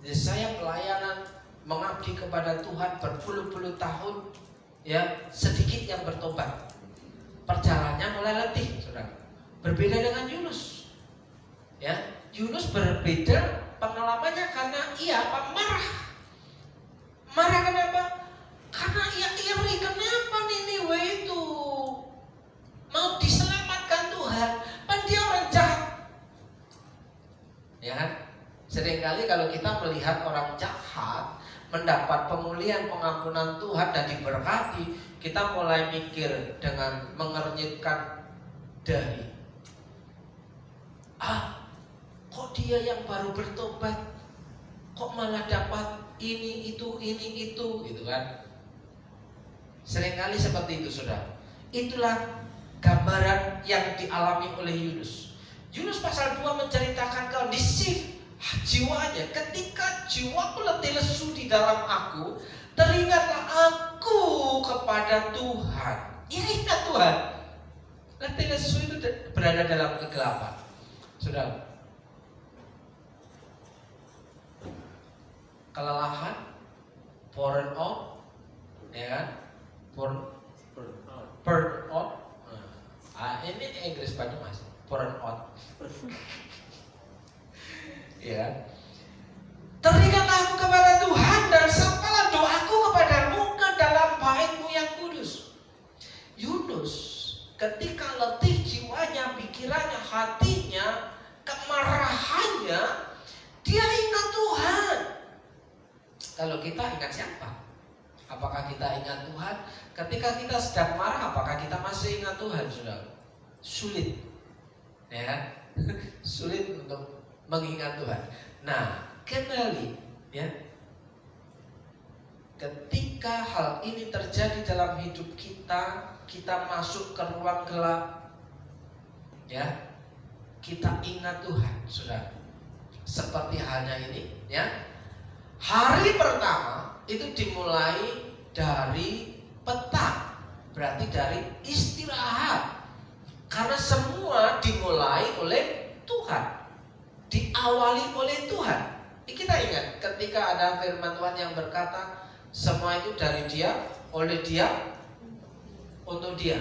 Yesaya pelayanan mengabdi kepada Tuhan berpuluh-puluh tahun, ya, sedikit yang bertobat. Perjalanannya mulai letih, saudara. Berbeda dengan Yunus. Ya, Yunus berbeda pengalamannya karena ia marah. Marah kenapa? Karena ia iri. Kenapa Niniwe itu mau diselamatkan Tuhan, padahal dia orang jahat. Ya kan? Seringkali kalau kita melihat orang jahat mendapat pemulihan, pengampunan Tuhan dan diberkati, kita mulai mikir dengan mengernyitkan dahi. Kok dia yang baru bertobat, kok malah dapat ini itu, gitu kan? Seringkali seperti itu, saudara. Itulah gambaran yang dialami oleh Yunus. Yunus pasal 2 menceritakan kondisi jiwanya. Ketika jiwaku letih lesu di dalam aku, teringatlah aku kepada Tuhan. Ya, ingat Tuhan. Letih lesu itu berada dalam kegelapan, saudara. Kelelahan, burn out, ya kan? Burn out. Ini Inggris pada mas, burn out. Ya. Teringatlah aku kepada Tuhan dan sampailah doaku kepadamu ke dalam bait-Mu yang kudus. Yunus ketika letih jiwanya, pikirannya, hatinya, kemarahannya, dia ingat Tuhan. Kalau kita ingat siapa? Apakah kita ingat Tuhan? Ketika kita sedang marah, apakah kita masih ingat Tuhan, saudara? Sulit, ya, sulit untuk mengingat Tuhan. Nah, kembali, ya, ketika hal ini terjadi dalam hidup kita, kita masuk ke ruang gelap, ya, kita ingat Tuhan, saudara. Seperti halnya ini, ya. Hari pertama itu dimulai dari petang, berarti dari istirahat. Karena semua dimulai oleh Tuhan, diawali oleh Tuhan. Kita ingat ketika ada firman Tuhan yang berkata, semua itu dari Dia, oleh Dia, untuk Dia.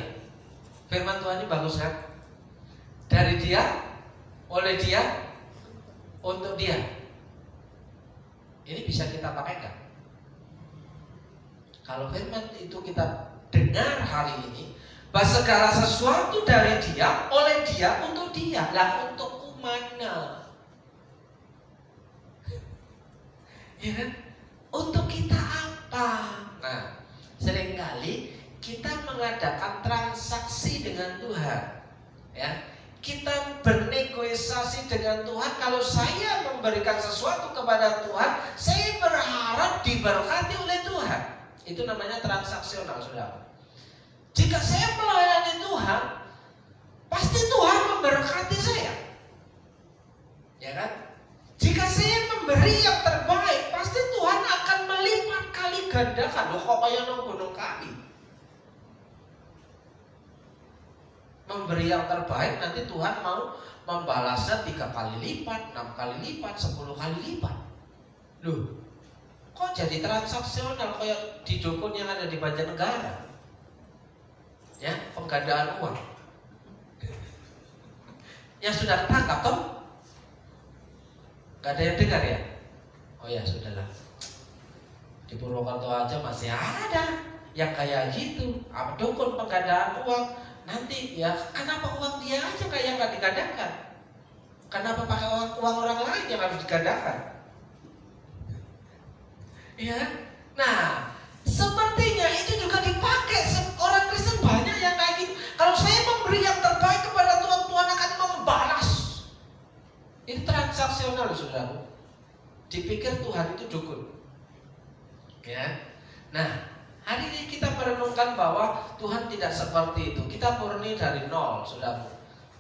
Firman Tuhan ini bagus kan? Dari Dia, oleh Dia, untuk Dia. Ini bisa kita pakai kan? Kalau firman itu kita dengar hari ini, bahwa segala sesuatu dari Dia, oleh Dia, untuk Dia. Lah untukku mana? Ya kan? Untuk kita apa? Nah, seringkali kita mengadakan transaksi dengan Tuhan, ya. Kita bernegosiasi dengan Tuhan. Kalau saya memberikan sesuatu kepada Tuhan, saya berharap diberkati oleh Tuhan. Itu namanya transaksional, saudara. Jika saya melayani Tuhan, pasti Tuhan memberkati saya, ya kan? Jika saya memberi yang terbaik, pasti Tuhan akan melipat kali gandakan. Loh, kok kayak nang gunung kali? Memberi yang terbaik, nanti Tuhan mau membalasnya 3 kali lipat, 6 kali lipat, 10 kali lipat. Loh, kok jadi transaksional kayak di dukun yang ada di Banjarnegara? Ya, penggandaan uang. Yang sudah ketangkap toh? Gak ada yang dengar ya? Oh ya, sudahlah. Di Purwokerto aja masih ada yang kayak gitu. Apa dukun penggandaan uang? Nanti ya, kenapa uang dia aja kayak gak digandakan? Kenapa pakai uang orang lain yang harus digandakan? Ya, nah sepertinya itu juga dipakai orang Kristen banyak yang kayak gitu. Kalau saya memberi yang terbaik kepada Tuhan, Tuhan akan membalas. Ini transaksional, saudara. Dipikir Tuhan itu dukun, ya. Nah, hari ini kita merenungkan bahwa Tuhan tidak seperti itu. Kita murni dari nol, saudara.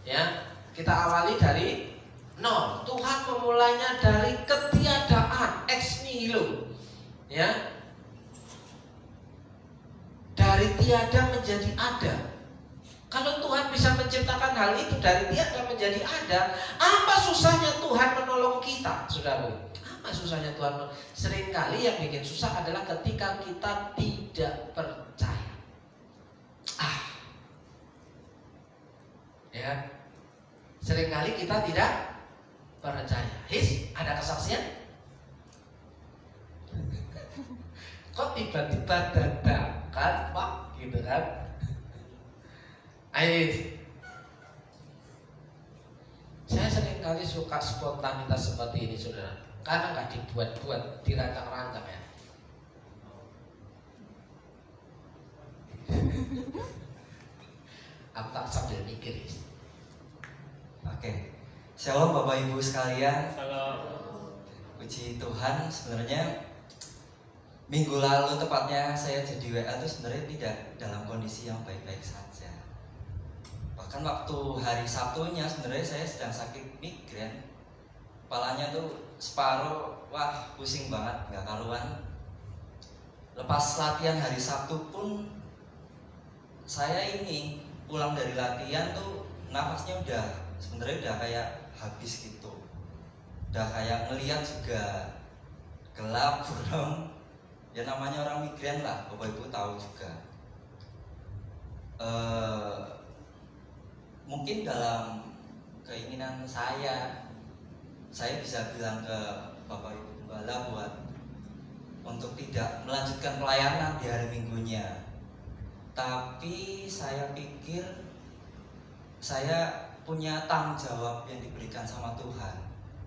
Ya, kita awali dari nol. Tuhan memulainya dari ketiadaan, ex nihilo. Ya, dari tiada menjadi ada. Kalau Tuhan bisa menciptakan hal itu dari tiada menjadi ada, apa susahnya Tuhan menolong kita, saudara? Apa susahnya Tuhan? Seringkali yang bikin susah adalah ketika kita tidak percaya. Ya, seringkali kita tidak percaya. Ada kesaksian? Kok tiba-tiba dadakan, Pak? Gitu kan? Ayo, saya seringkali suka spontanitas seperti ini, saudara. Karena nggak dibuat-buat, dirancang-rancang ya. Aku tak sambil mikir. Oke, Shalom Bapak Ibu sekalian. Salam. Puji Tuhan, sebenarnya minggu lalu tepatnya saya jadi WA itu sebenarnya tidak dalam kondisi yang baik-baik saja. Bahkan waktu hari Sabtunya sebenarnya saya sedang sakit migrain. Kepalanya tuh separuh, wah pusing banget, gak karuan. Lepas latihan hari Sabtu pun saya ini pulang dari latihan tuh nafasnya sebenarnya udah kayak habis gitu. Udah kayak ngelihat juga gelap, burung. Ya namanya orang migrain lah, Bapak Ibu tahu juga. Mungkin dalam keinginan saya bisa bilang ke Bapak Ibu Gembala buat untuk tidak melanjutkan pelayanan di hari Minggunya. Tapi saya pikir saya punya tanggung jawab yang diberikan sama Tuhan.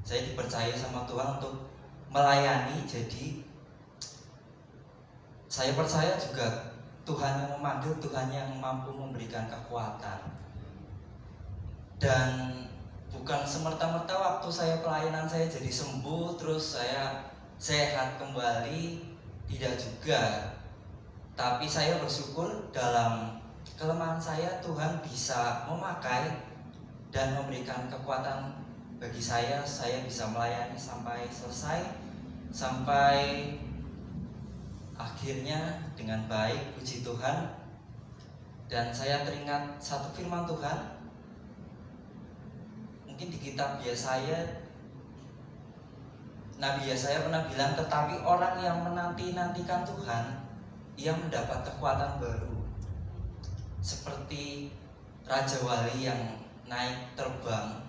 Saya dipercaya sama Tuhan untuk melayani, jadi saya percaya juga Tuhan yang memanggil, Tuhan yang mampu memberikan kekuatan. Dan bukan semerta-merta waktu saya pelayanan saya jadi sembuh terus saya sehat kembali, tidak juga. Tapi saya bersyukur dalam kelemahan saya Tuhan bisa memakai dan memberikan kekuatan bagi saya bisa melayani sampai selesai, sampai akhirnya dengan baik, puji Tuhan. Dan saya teringat satu firman Tuhan, mungkin di kitab Yesaya, Nabi Yesaya pernah bilang, tetapi orang yang menanti-nantikan Tuhan, ia mendapat kekuatan baru, seperti Raja Wali yang naik terbang.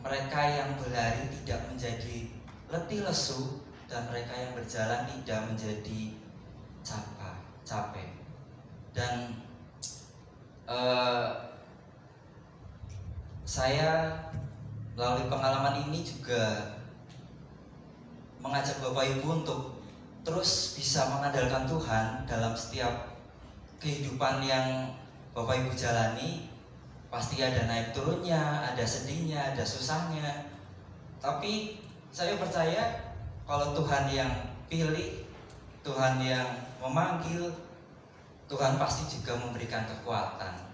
Mereka yang berlari tidak menjadi letih lesu, dan mereka yang berjalan tidak menjadi capek. Dan saya melalui pengalaman ini juga mengajak Bapak Ibu untuk terus bisa mengandalkan Tuhan dalam setiap kehidupan yang Bapak Ibu jalani. Pasti ada naik turunnya, ada sedihnya, ada susahnya. Tapi saya percaya kalau Tuhan yang pilih, Tuhan yang memanggil, Tuhan pasti juga memberikan kekuatan.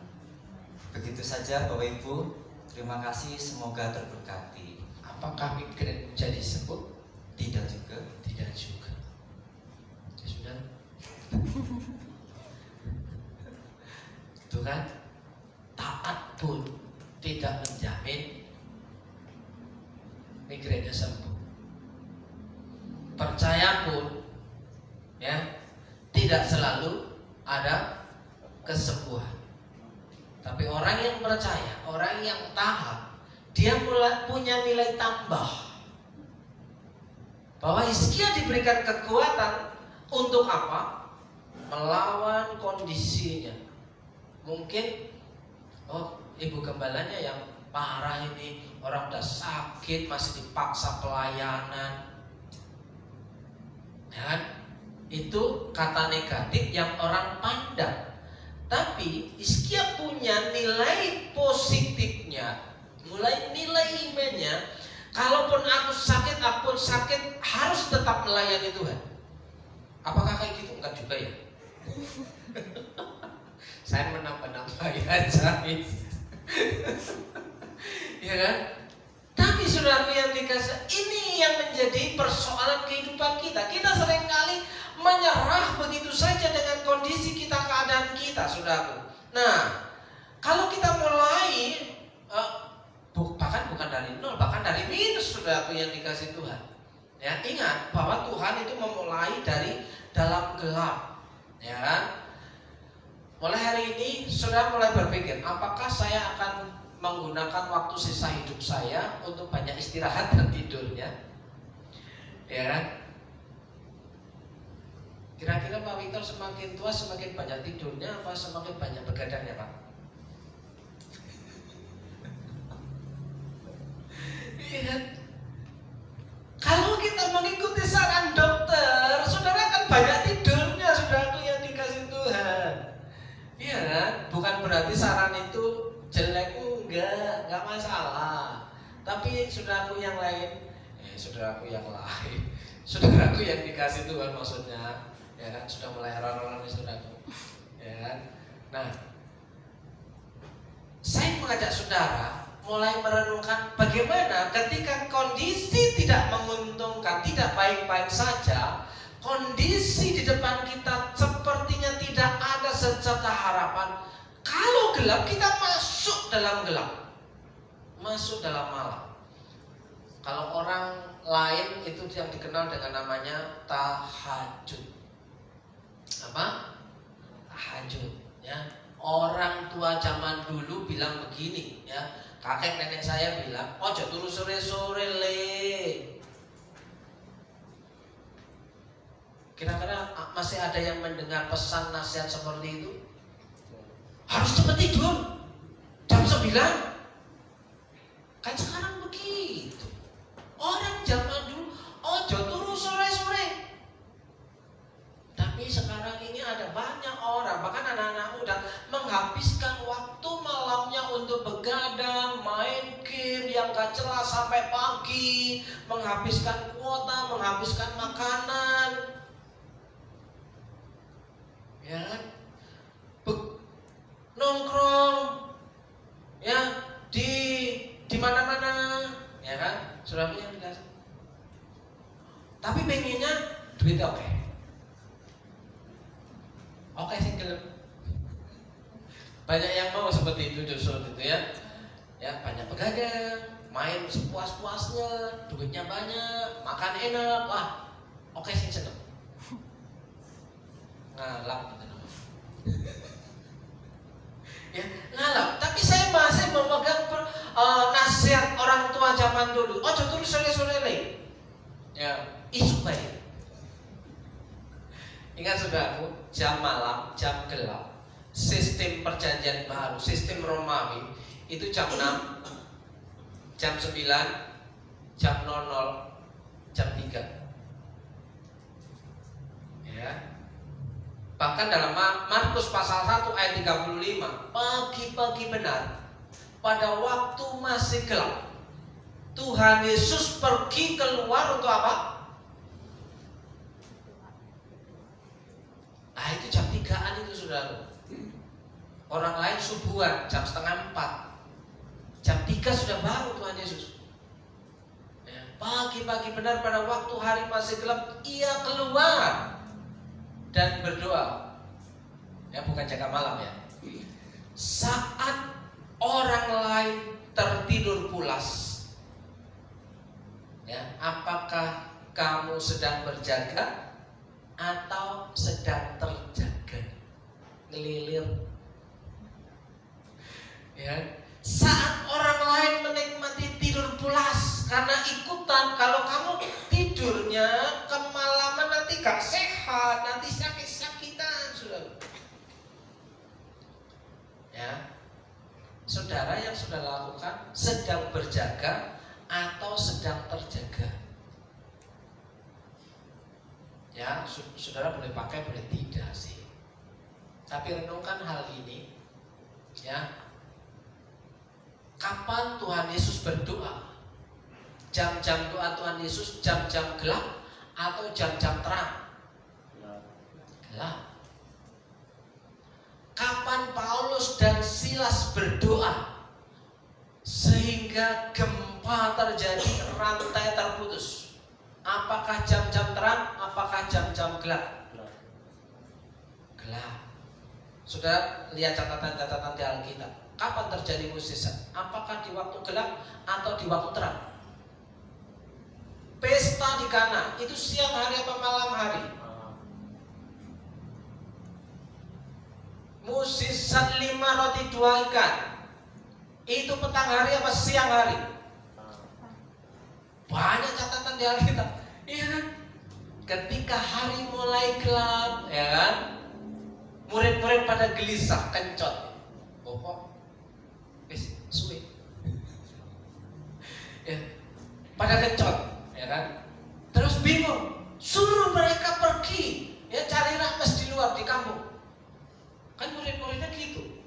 Begitu saja Bapak Ibu, terima kasih, semoga terberkati. Apakah migrain jadi sembuh? Tidak juga. Tidak juga. Ya sudah. Tuhan, taat pun tidak menjamin migrainnya sembuh. Percaya pun ya tidak selalu ada kesembuhan. Tapi orang yang percaya, orang yang taat, dia mulai punya nilai tambah. Bahwa Hizkia diberikan kekuatan untuk apa? Melawan kondisinya. Mungkin ibu gembalanya yang parah ini, orang udah sakit masih dipaksa pelayanan. Dan itu kata negatif yang orang pandang. Tapi Hizkia punya nilai positifnya, mulai nilai imannya. Kalaupun aku sakit harus tetap melayani Tuhan. Apakah kayak gitu? Enggak juga ya. Saya menambah-nambah aja. Ya kan? Tapi saudaraku yang dikasih, ini yang menjadi persoalan kehidupan kita. Kita seringkali menyerah begitu saja dengan kondisi kita, keadaan kita, saudaraku. Nah, kalau kita mulai bahkan bukan dari nol, bahkan dari minus, saudaraku yang dikasih Tuhan. Ya, ingat bahwa Tuhan itu memulai dari dalam gelap. Ya kan? Mulai hari ini saudara mulai berpikir, apakah saya akan menggunakan waktu sisa hidup saya untuk banyak istirahat dan tidurnya? Ya kan? Kira-kira Pak Victor semakin tua semakin banyak tidurnya apa semakin banyak begadangnya, Pak? Iya kan? Kalau kita mengikuti saran dokter, saudara akan banyak tidurnya, saudaraku yang dikasih Tuhan. Iya kan? Bukan berarti saran itu jelek, enggak masalah. Tapi saudaraku yang lain, saudaraku yang dikasih Tuhan maksudnya, ya kan? Sudah mulai error nih saudaraku, ya kan? Nah, saya mengajak saudara mulai merenungkan bagaimana ketika kondisi tidak menguntungkan, tidak baik-baik saja, kondisi di depan kita sepertinya tidak ada secerca harapan. Kalau gelap, kita masuk dalam gelap, masuk dalam malam. Kalau orang lain itu yang dikenal dengan namanya tahajud. Apa? Tahajud, ya. Orang tua zaman dulu bilang begini, ya. Kakek nenek saya bilang, ojo turu sore-sore le. Kira-kira masih ada yang mendengar pesan nasihat seperti itu? Harus cepat tidur jam 9. Kan sekarang begitu. Orang zaman dulu ojo turu sore-sore. Tapi sekarang ini ada banyak orang, bahkan anak-anak muda menghabiskan waktu malamnya untuk begadang, main game yang gak jelas sampai pagi, menghabiskan kuota, menghabiskan makanan. Ya kan? nongkrong, ya di mana-mana, ya kan? Sudah punya dikasih. Tapi pengennya duitnya oke sih gelem. Banyak yang mau seperti itu justru itu ya. Ya banyak begadang, main sepuas-puasnya, duitnya banyak, makan enak, wah oke sih seneng. Ngalap gitu namanya. Ya ngalap. Tapi saya masih memegang nasihat orang tua zaman dulu. Ojo terus sore-sore ya isu baik. Ingat saudaraku, jam malam, jam gelap, sistem perjanjian baru, sistem Romawi itu jam 6, jam 9, jam 00, jam 3. Ya. Bahkan dalam Markus pasal 1 ayat 35, pagi-pagi benar, pada waktu masih gelap, Tuhan Yesus pergi keluar untuk apa? Nah itu jam 3-an itu saudara. Orang lain subuhan jam 3:30, jam 3 sudah bangun Tuhan Yesus. Ya, pagi-pagi benar pada waktu hari masih gelap, ia keluar dan berdoa. Ya bukan jaga malam ya. Saat orang lain tertidur pulas, ya, apakah kamu sedang berjaga atau sedang terjaga? Ngelilir. Ya, saat orang lain menikmati tidur pulas karena ikutan, kalau kamu tidurnya kemalaman nanti gak sehat, nanti sakit-sakitan, saudara. Ya, saudara yang sudah lakukan sedang berjaga atau sedang terjaga? Ya, saudara boleh pakai, boleh tidak sih. Tapi renungkan hal ini. Ya, kapan Tuhan Yesus berdoa? Jam-jam doa Tuhan Yesus jam-jam gelap atau jam-jam terang? Gelap. Kapan Paulus dan Silas berdoa sehingga gempa terjadi, rantai terputus? Apakah jam-jam terang? Apakah jam-jam gelap? Gelap. Sudah lihat catatan-catatan di Alkitab. Kapan terjadi mukjizat? Apakah di waktu gelap atau di waktu terang? Pesta di Kana itu siang hari apa malam hari? Mukjizat 5 roti 2 ikan itu petang hari apa siang hari? Banyak catatan di Alkitab. Iya kan? Ketika hari mulai gelap, ya kan? Murid-murid pada gelisah, kencot. Pokok suwe. Ya, pada kencot, ya kan? Terus bingung, suruh mereka pergi, ya cari rames di luar di kampung. Kan murid-muridnya gitu.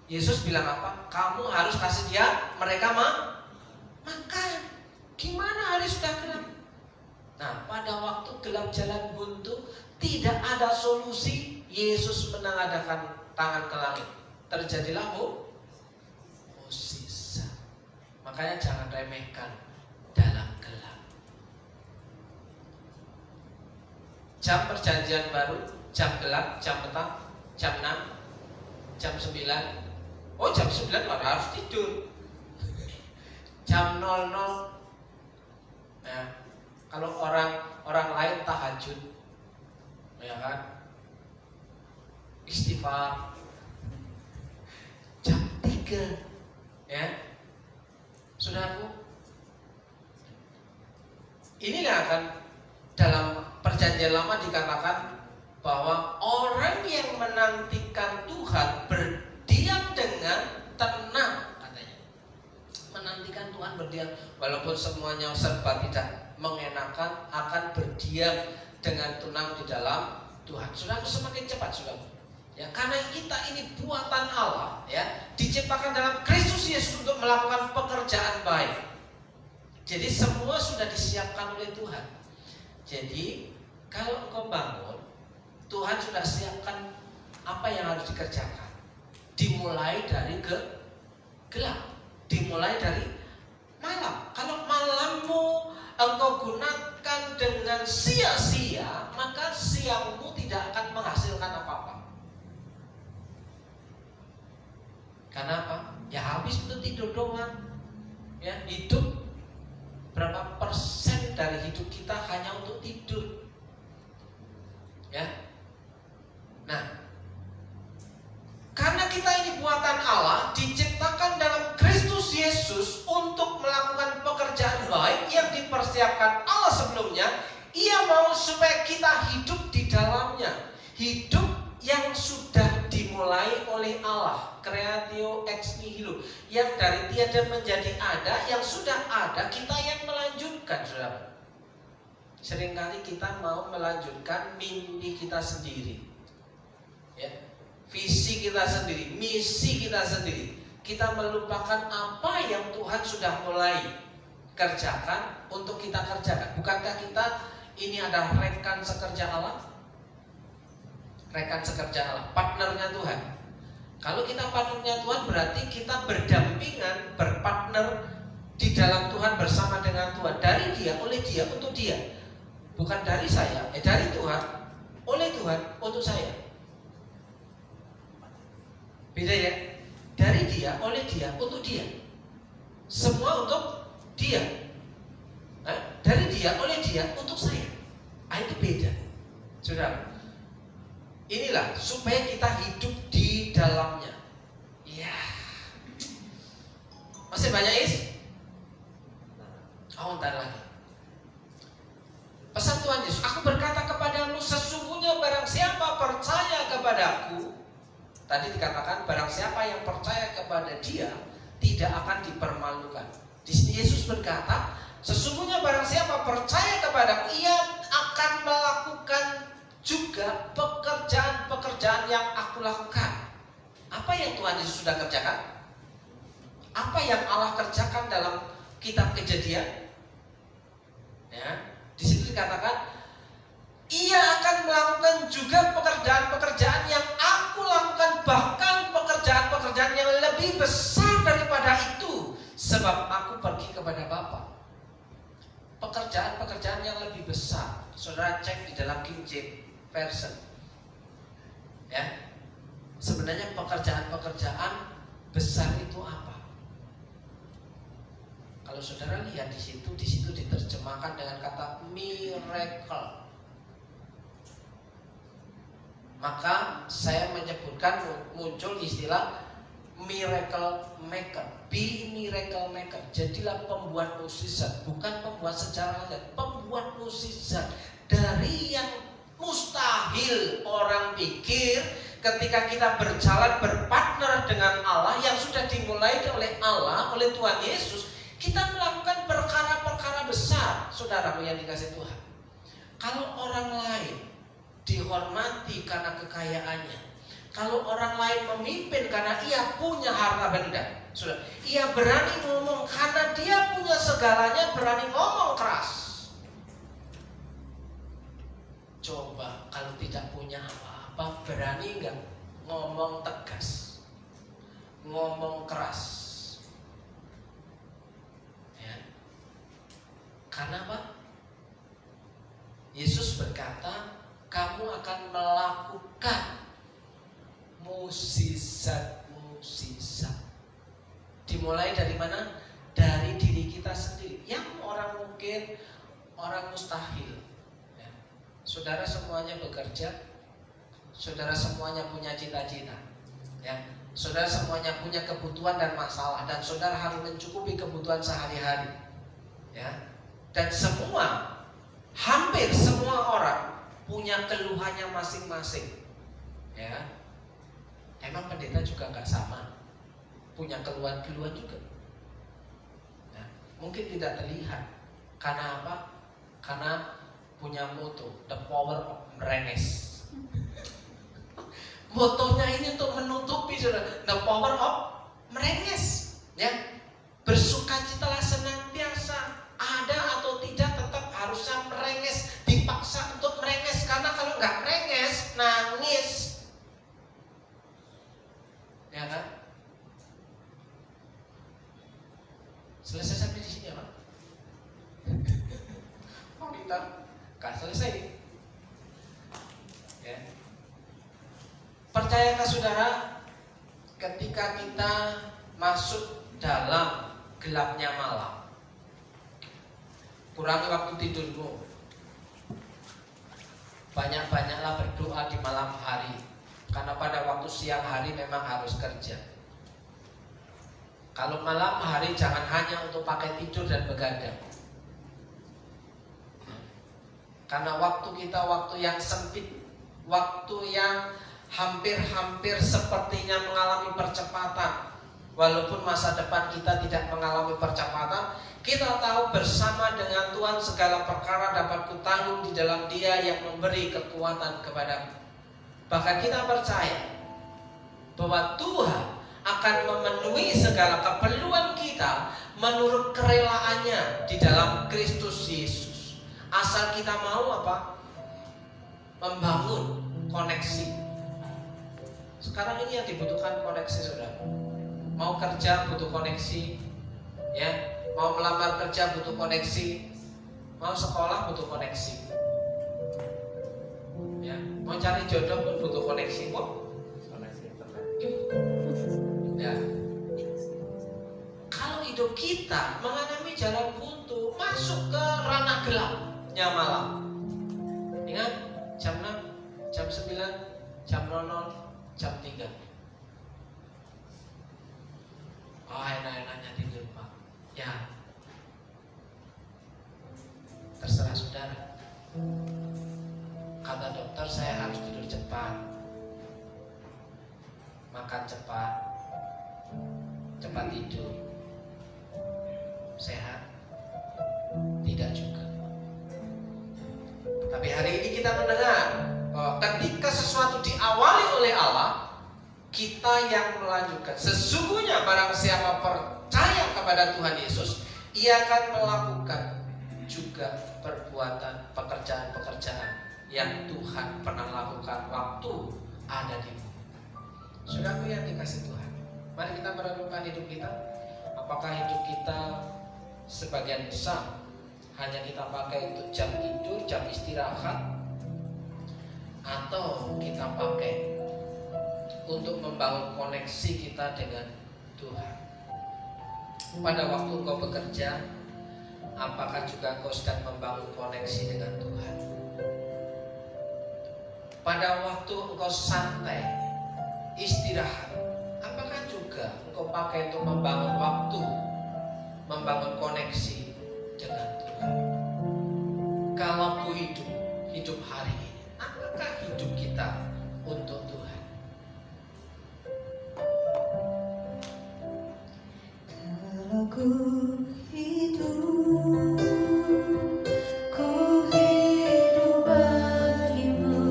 Yesus bilang apa? Kamu harus kasih dia mereka makan. Gimana hari sudah gelap? Nah, pada waktu gelap jalan buntu, tidak ada solusi. Yesus menengadahkan tangan ke langit. Terjadilah mukjizat. Makanya jangan remehkan dalam gelap. Jam perjanjian baru, jam gelap, jam petang, jam 6, jam 9. Oh, jam 9 harus tidur. Jam 00. Ya, kalau orang lain tahajud, ya kan, istighfar. Jam 3, ya, saudaraku, inilah akan dalam perjanjian lama dikatakan bahwa orang yang menantikan Tuhan berdiam dengan tenang. Menantikan Tuhan berdiam, walaupun semuanya serba tidak mengenakan, akan berdiam dengan tenang di dalam Tuhan. Saudara, semakin cepat, saudara. Ya, karena kita ini buatan Allah, ya, diciptakan dalam Kristus Yesus untuk melakukan pekerjaan baik. Jadi semua sudah disiapkan oleh Tuhan. Jadi kalau engkau bangun, Tuhan sudah siapkan apa yang harus dikerjakan. dimulai dari gelap, dimulai dari malam. Kalau malammu engkau gunakan dengan sia-sia, maka siangmu tidak akan menghasilkan apa-apa. Karena apa? Ya habis untuk tidur doang. Ya, hidup berapa persen dari hidup kita hanya untuk tidur. Ya. Nah, karena kita ini buatan Allah, diciptakan dalam Kristus Yesus untuk melakukan pekerjaan baik yang dipersiapkan Allah sebelumnya. Ia mau supaya kita hidup di dalamnya, hidup yang sudah dimulai oleh Allah, creatio ex nihilo, yang dari tiada menjadi ada, yang sudah ada kita yang melanjutkan, saudara. Seringkali kita mau melanjutkan mimpi kita sendiri, ya, visi kita sendiri, misi kita sendiri. Kita melupakan apa yang Tuhan sudah mulai kerjakan untuk kita kerjakan. Bukankah kita ini adalah rekan sekerja Allah? Rekan sekerja Allah, partnernya Tuhan. Kalau kita partnernya Tuhan, berarti kita berdampingan, berpartner di dalam Tuhan, bersama dengan Tuhan. Dari Dia, oleh Dia, untuk Dia. Bukan dari saya, dari Tuhan, oleh Tuhan, untuk saya. Beda ya? Dari Dia, oleh Dia, untuk Dia. Semua untuk Dia. Dari Dia, oleh Dia, untuk saya. Itu beda, saudara. Inilah supaya kita hidup di dalamnya. Ya. Masih banyak is? Oh, ntar lagi. Pesan Tuhan Yesus, aku berkata kepadamu, sesungguhnya barang siapa percaya kepadaku, tadi dikatakan barang siapa yang percaya kepada Dia tidak akan dipermalukan. Di sini Yesus berkata, sesungguhnya barang siapa percaya kepadaku, ia akan melakukan juga pekerjaan-pekerjaan yang aku lakukan. Apa yang Tuhan Yesus sudah kerjakan? Apa yang Allah kerjakan dalam kitab Kejadian? Ya, di situ dikatakan, ia akan melakukan juga pekerjaan-pekerjaan yang aku lakukan, bahkan pekerjaan-pekerjaan yang lebih besar daripada itu, sebab aku pergi kepada Bapa. Pekerjaan-pekerjaan yang lebih besar. Saudara cek di dalam King James Version. Ya. Sebenarnya pekerjaan-pekerjaan besar itu apa? Kalau saudara lihat di situ diterjemahkan dengan kata miracle. Maka saya menyebutkan muncul istilah miracle maker. Be miracle maker. Jadilah pembuat mukjizat, bukan pembuat sejarah saja, pembuat mukjizat. Dari yang mustahil orang pikir, ketika kita berjalan berpartner dengan Allah yang sudah dimulai oleh Allah, oleh Tuhan Yesus, kita melakukan perkara-perkara besar, saudara yang dikasih Tuhan. Kalau orang lain dihormati karena kekayaannya, kalau orang lain memimpin karena ia punya harta benda, saudara, ia berani ngomong karena dia punya segalanya, berani ngomong keras. Coba kalau tidak punya apa-apa, berani nggak ngomong tegas, ngomong keras? Ya. Karena apa? Yesus berkata, kamu akan melakukan mukjizat-mukjizat. Dimulai dari mana? Dari diri kita sendiri. Yang orang mungkin orang mustahil. Saudara semuanya bekerja, saudara semuanya punya cita-cita, ya. Saudara semuanya punya kebutuhan dan masalah, dan saudara harus mencukupi kebutuhan sehari-hari, ya. Dan hampir semua orang punya keluhannya masing-masing, ya. Emang pendeta juga nggak sama, punya keluhan-keluhan juga. Nah, mungkin tidak terlihat, karena apa? Karena punya moto, the power of merenges. Motonya ini untuk menutupi, saudara, the power of merenges, ya. Bersukacitalah senantiasa, ada atau tidak tetap harusnya merenges, dipaksa untuk merenges, karena kalau nggak merenges, nangis, ya Selesai sampai di sini apa? Oh kita kan selesai. Ya. Percayakah saudara, ketika kita masuk dalam gelapnya malam, kurangi waktu tidurmu, banyak-banyaklah berdoa di malam hari, karena pada waktu siang hari memang harus kerja. Kalau malam hari jangan hanya untuk pakai tidur dan begadang, karena waktu kita waktu yang sempit, waktu yang hampir-hampir sepertinya mengalami percepatan. Walaupun masa depan kita tidak mengalami percepatan, kita tahu bersama dengan Tuhan segala perkara dapat kutanggung di dalam Dia yang memberi kekuatan kepadaku. Bahkan kita percaya bahwa Tuhan akan memenuhi segala keperluan kita menurut kerelaannya di dalam Kristus Yesus. Asal kita mau apa? Membangun koneksi. Sekarang ini yang dibutuhkan koneksi, saudara. Mau kerja butuh koneksi, ya. Mau melamar kerja butuh koneksi, mau sekolah butuh koneksi, ya. Mau cari jodoh pun butuh koneksi kok. Koneksi internet. Ya. Kalau hidup kita mengalami jalan buntu, masuk ke ranah gelapnya malam. Ingat, jam 6, jam 9, jam 00, jam 3. Oh, enak-enaknya tidur, Pak. Ya, terserah saudara. Kata dokter saya harus tidur cepat, makan cepat, cepat tidur. Sehat? Tidak juga. Tapi hari ini kita mendengar ketika sesuatu diawali oleh Allah, kita yang melanjutkan. Sesungguhnya barang siapa percaya kepada Tuhan Yesus, ia akan melakukan juga perbuatan pekerjaan-pekerjaan yang Tuhan pernah lakukan waktu ada di bumi. Saudaraku yang dikasih Tuhan, mari kita merenungkan hidup kita. Apakah hidup kita sebagian besar hanya kita pakai untuk jam tidur, jam istirahat, atau kita pakai untuk membangun koneksi kita dengan Tuhan? Pada waktu engkau bekerja, apakah juga engkau sedang membangun koneksi dengan Tuhan? Pada waktu engkau santai, istirahat, apakah juga engkau pakai untuk membangun waktu, membangun koneksi dengan Tuhan? Kalau ku hidup hari ini, apakah hidup kita untuk Tuhan? Ku hidup, ku hidup bagimu,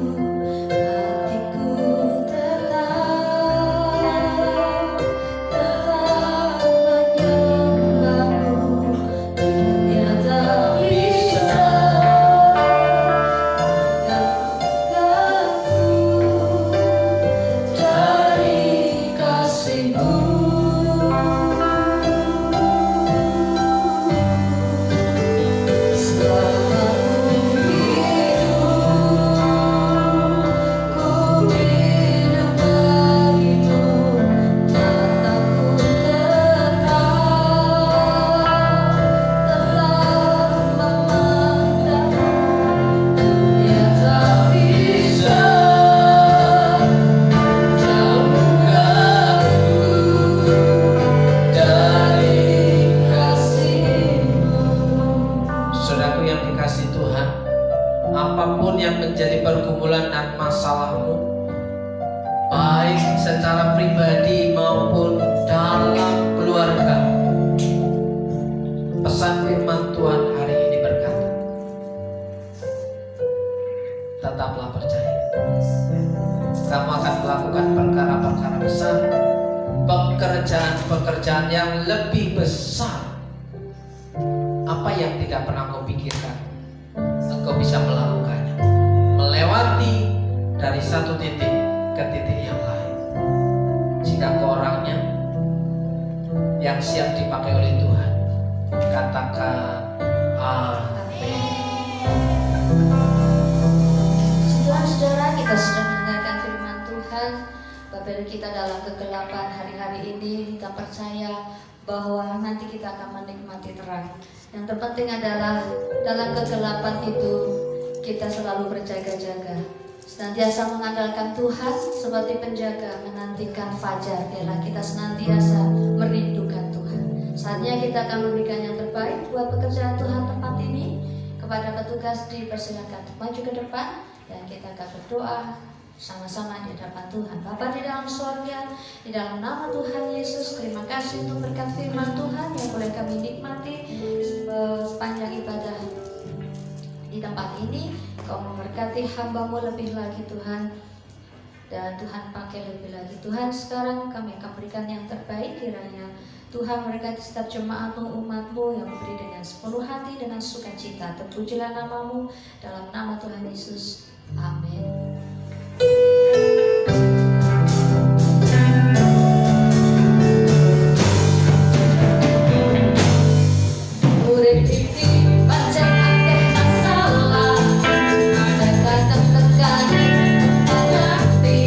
hatiku tetap menyembahmu, dunia tak bisa mengganggu dari kasih-Mu. Saudaraku yang dikasih Tuhan, apapun yang menjadi pergumulan dan masalahmu, baik secara pribadi maupun dalam keluarga, pesan firman Tuhan hari ini berkata, tetaplah percaya. Kamu akan melakukan perkara-perkara besar, pekerjaan-pekerjaan yang lebih besar. Apa yang tidak pernah kau pikirkan, engkau bisa melakukannya, melewati dari satu titik ke titik yang lain. Jika kau orangnya yang siap dipakai oleh Tuhan, Katakan Saudara-saudara, kita sudah mendengarkan firman Tuhan. Bapak kita dalam kegelapan hari-hari ini, kita percaya bahwa nanti kita akan menikmati terang. Yang terpenting adalah dalam kegelapan itu kita selalu berjaga-jaga, senantiasa mengandalkan Tuhan seperti penjaga menantikan fajar. Biarlah kita senantiasa merindukan Tuhan. Saatnya kita akan memberikan yang terbaik buat pekerjaan Tuhan tempat ini. Kepada petugas dipersilakan maju ke depan dan kita akan berdoa sama-sama di hadapan Tuhan. Bapa di dalam surga, di dalam nama Tuhan Yesus, terima kasih untuk berkat firman Tuhan yang boleh kami nikmati sepanjang ibadah di tempat ini. Kau memberkati hamba-Mu lebih lagi Tuhan, dan Tuhan pakai lebih lagi Tuhan. Sekarang kami akan berikan yang terbaik, kiranya Tuhan memberkati setiap jemaat-Mu, umat-Mu yang memberi dengan sepenuh hati, dengan sukacita. Terpujilah nama-Mu, dalam nama Tuhan Yesus. Amin. Urip iki pancen akeh masalah, kadang tekani ngerti,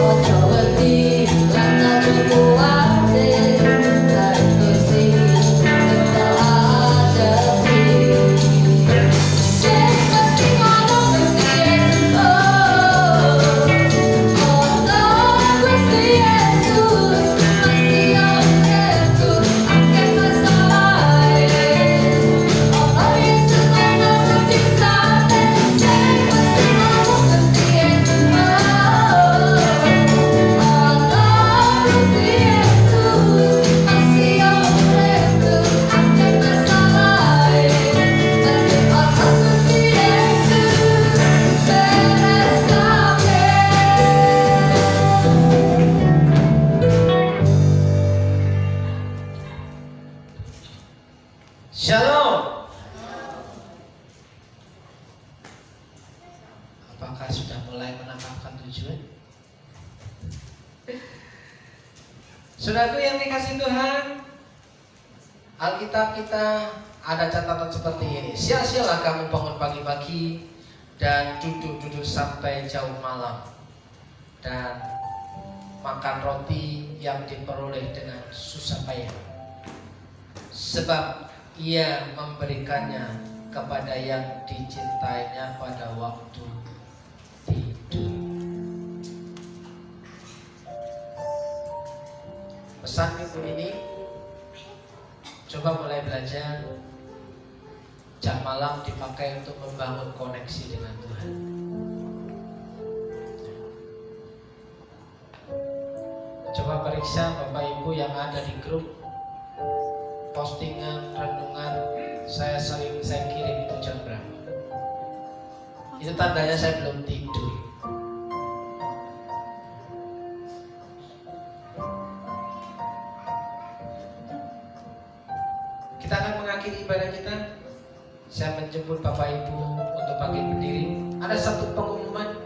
ojo wedi lan ojo kuwatir, lan Gusti kita hadapi. Sing penting ono Gusti Yesus, Gusti Yesus, masih aku akeh masalah. Oh Yesus ono mujizate, sing penting ono Gusti Yesus, Gusti Yesus, masih aku akeh masalah. Penting ono Gusti Yesus, beres kabeh. Shalom. Apakah sudah mulai menangkapkan tujuan? Saudaraku yang dikasih Tuhan, Alkitab kita ada catatan seperti ini. Sia-sialah kamu bangun pagi-pagi dan duduk-duduk sampai jauh malam, dan makan roti yang diperoleh dengan susah payah, sebab Ia memberikannya kepada yang dicintainya pada waktu tidur. Pesan minggu ini, coba mulai belajar jam malam dipakai untuk membangun koneksi dengan Tuhan. Coba periksa Bapak Ibu yang ada di grup postingan, renungan saya kirim itu jam berapa. Itu tandanya saya belum tidur. Kita akan mengakhiri ibadah kita. Saya menjemput Bapak Ibu untuk bangkit berdiri. Ada satu pengumuman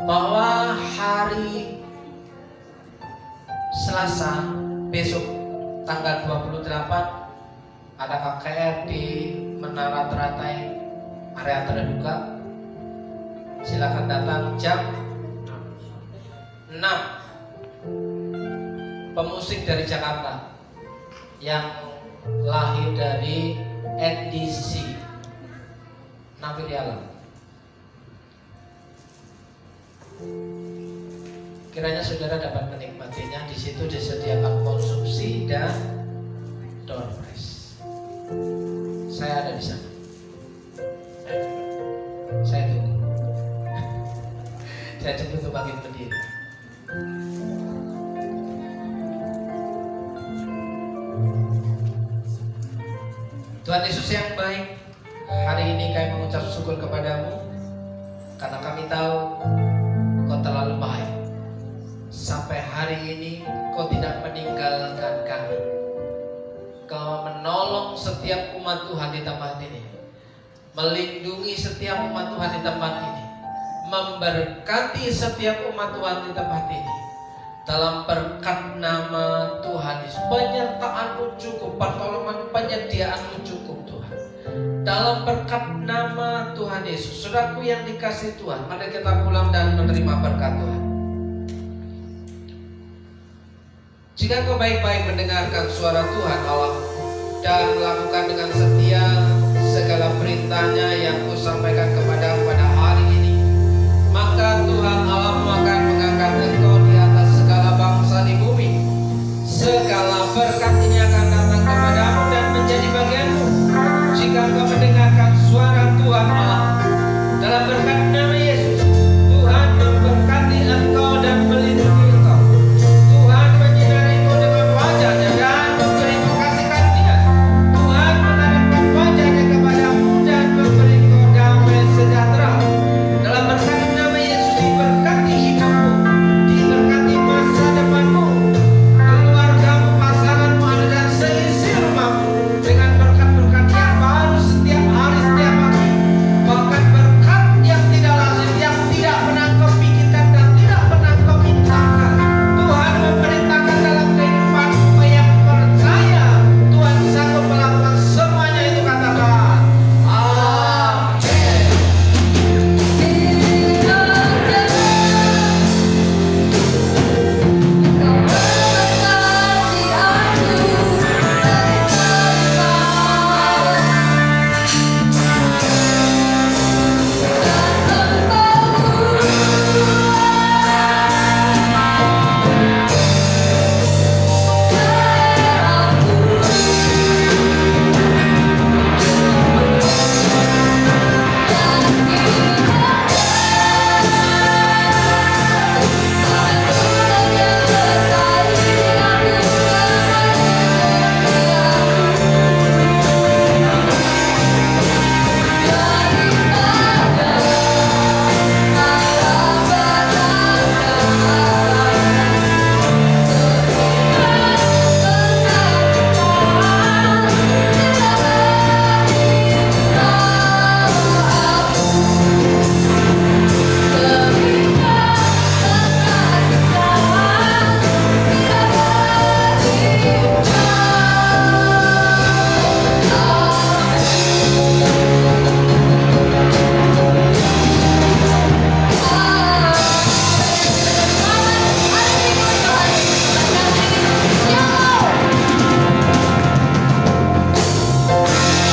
bahwa hari Selasa besok tanggal 28 ada KKR di Menara Teratai, area terbuka. Silakan datang jam 6. Pemusik dari Jakarta yang lahir dari NDC Nabi Alam. Kiranya saudara dapat menikmatinya. Di situ disediakan konsumsi dan door prize. Saya ada di sana. Saya tunggu. Saya tunggu untuk bangkit berdiri. Tuhan Yesus yang baik, hari ini kami mengucap syukur kepadamu karena kami tahu Kau terlalu baik. Sampai hari ini Kau tidak meninggalkan kami. Kau menolong setiap umat Tuhan di tempat ini, melindungi setiap umat Tuhan di tempat ini, memberkati setiap umat Tuhan di tempat ini. Dalam berkat nama Tuhan Tuhan Yesus. Penyertaan-Mu cukup, pertolongan penyediaan-Mu cukup Tuhan. Dalam berkat nama Tuhan Yesus, saudaraku yang dikasihi Tuhan, mari kita pulang dan menerima berkat Tuhan. Jika kau baik-baik mendengarkan suara Tuhan Allah dan melakukan dengan setia segala perintahnya yang Ku sampaikan kepadamu pada hari ini, maka Tuhan Allahmu akan mengangkat engkau di atas segala bangsa di bumi. Segala berkat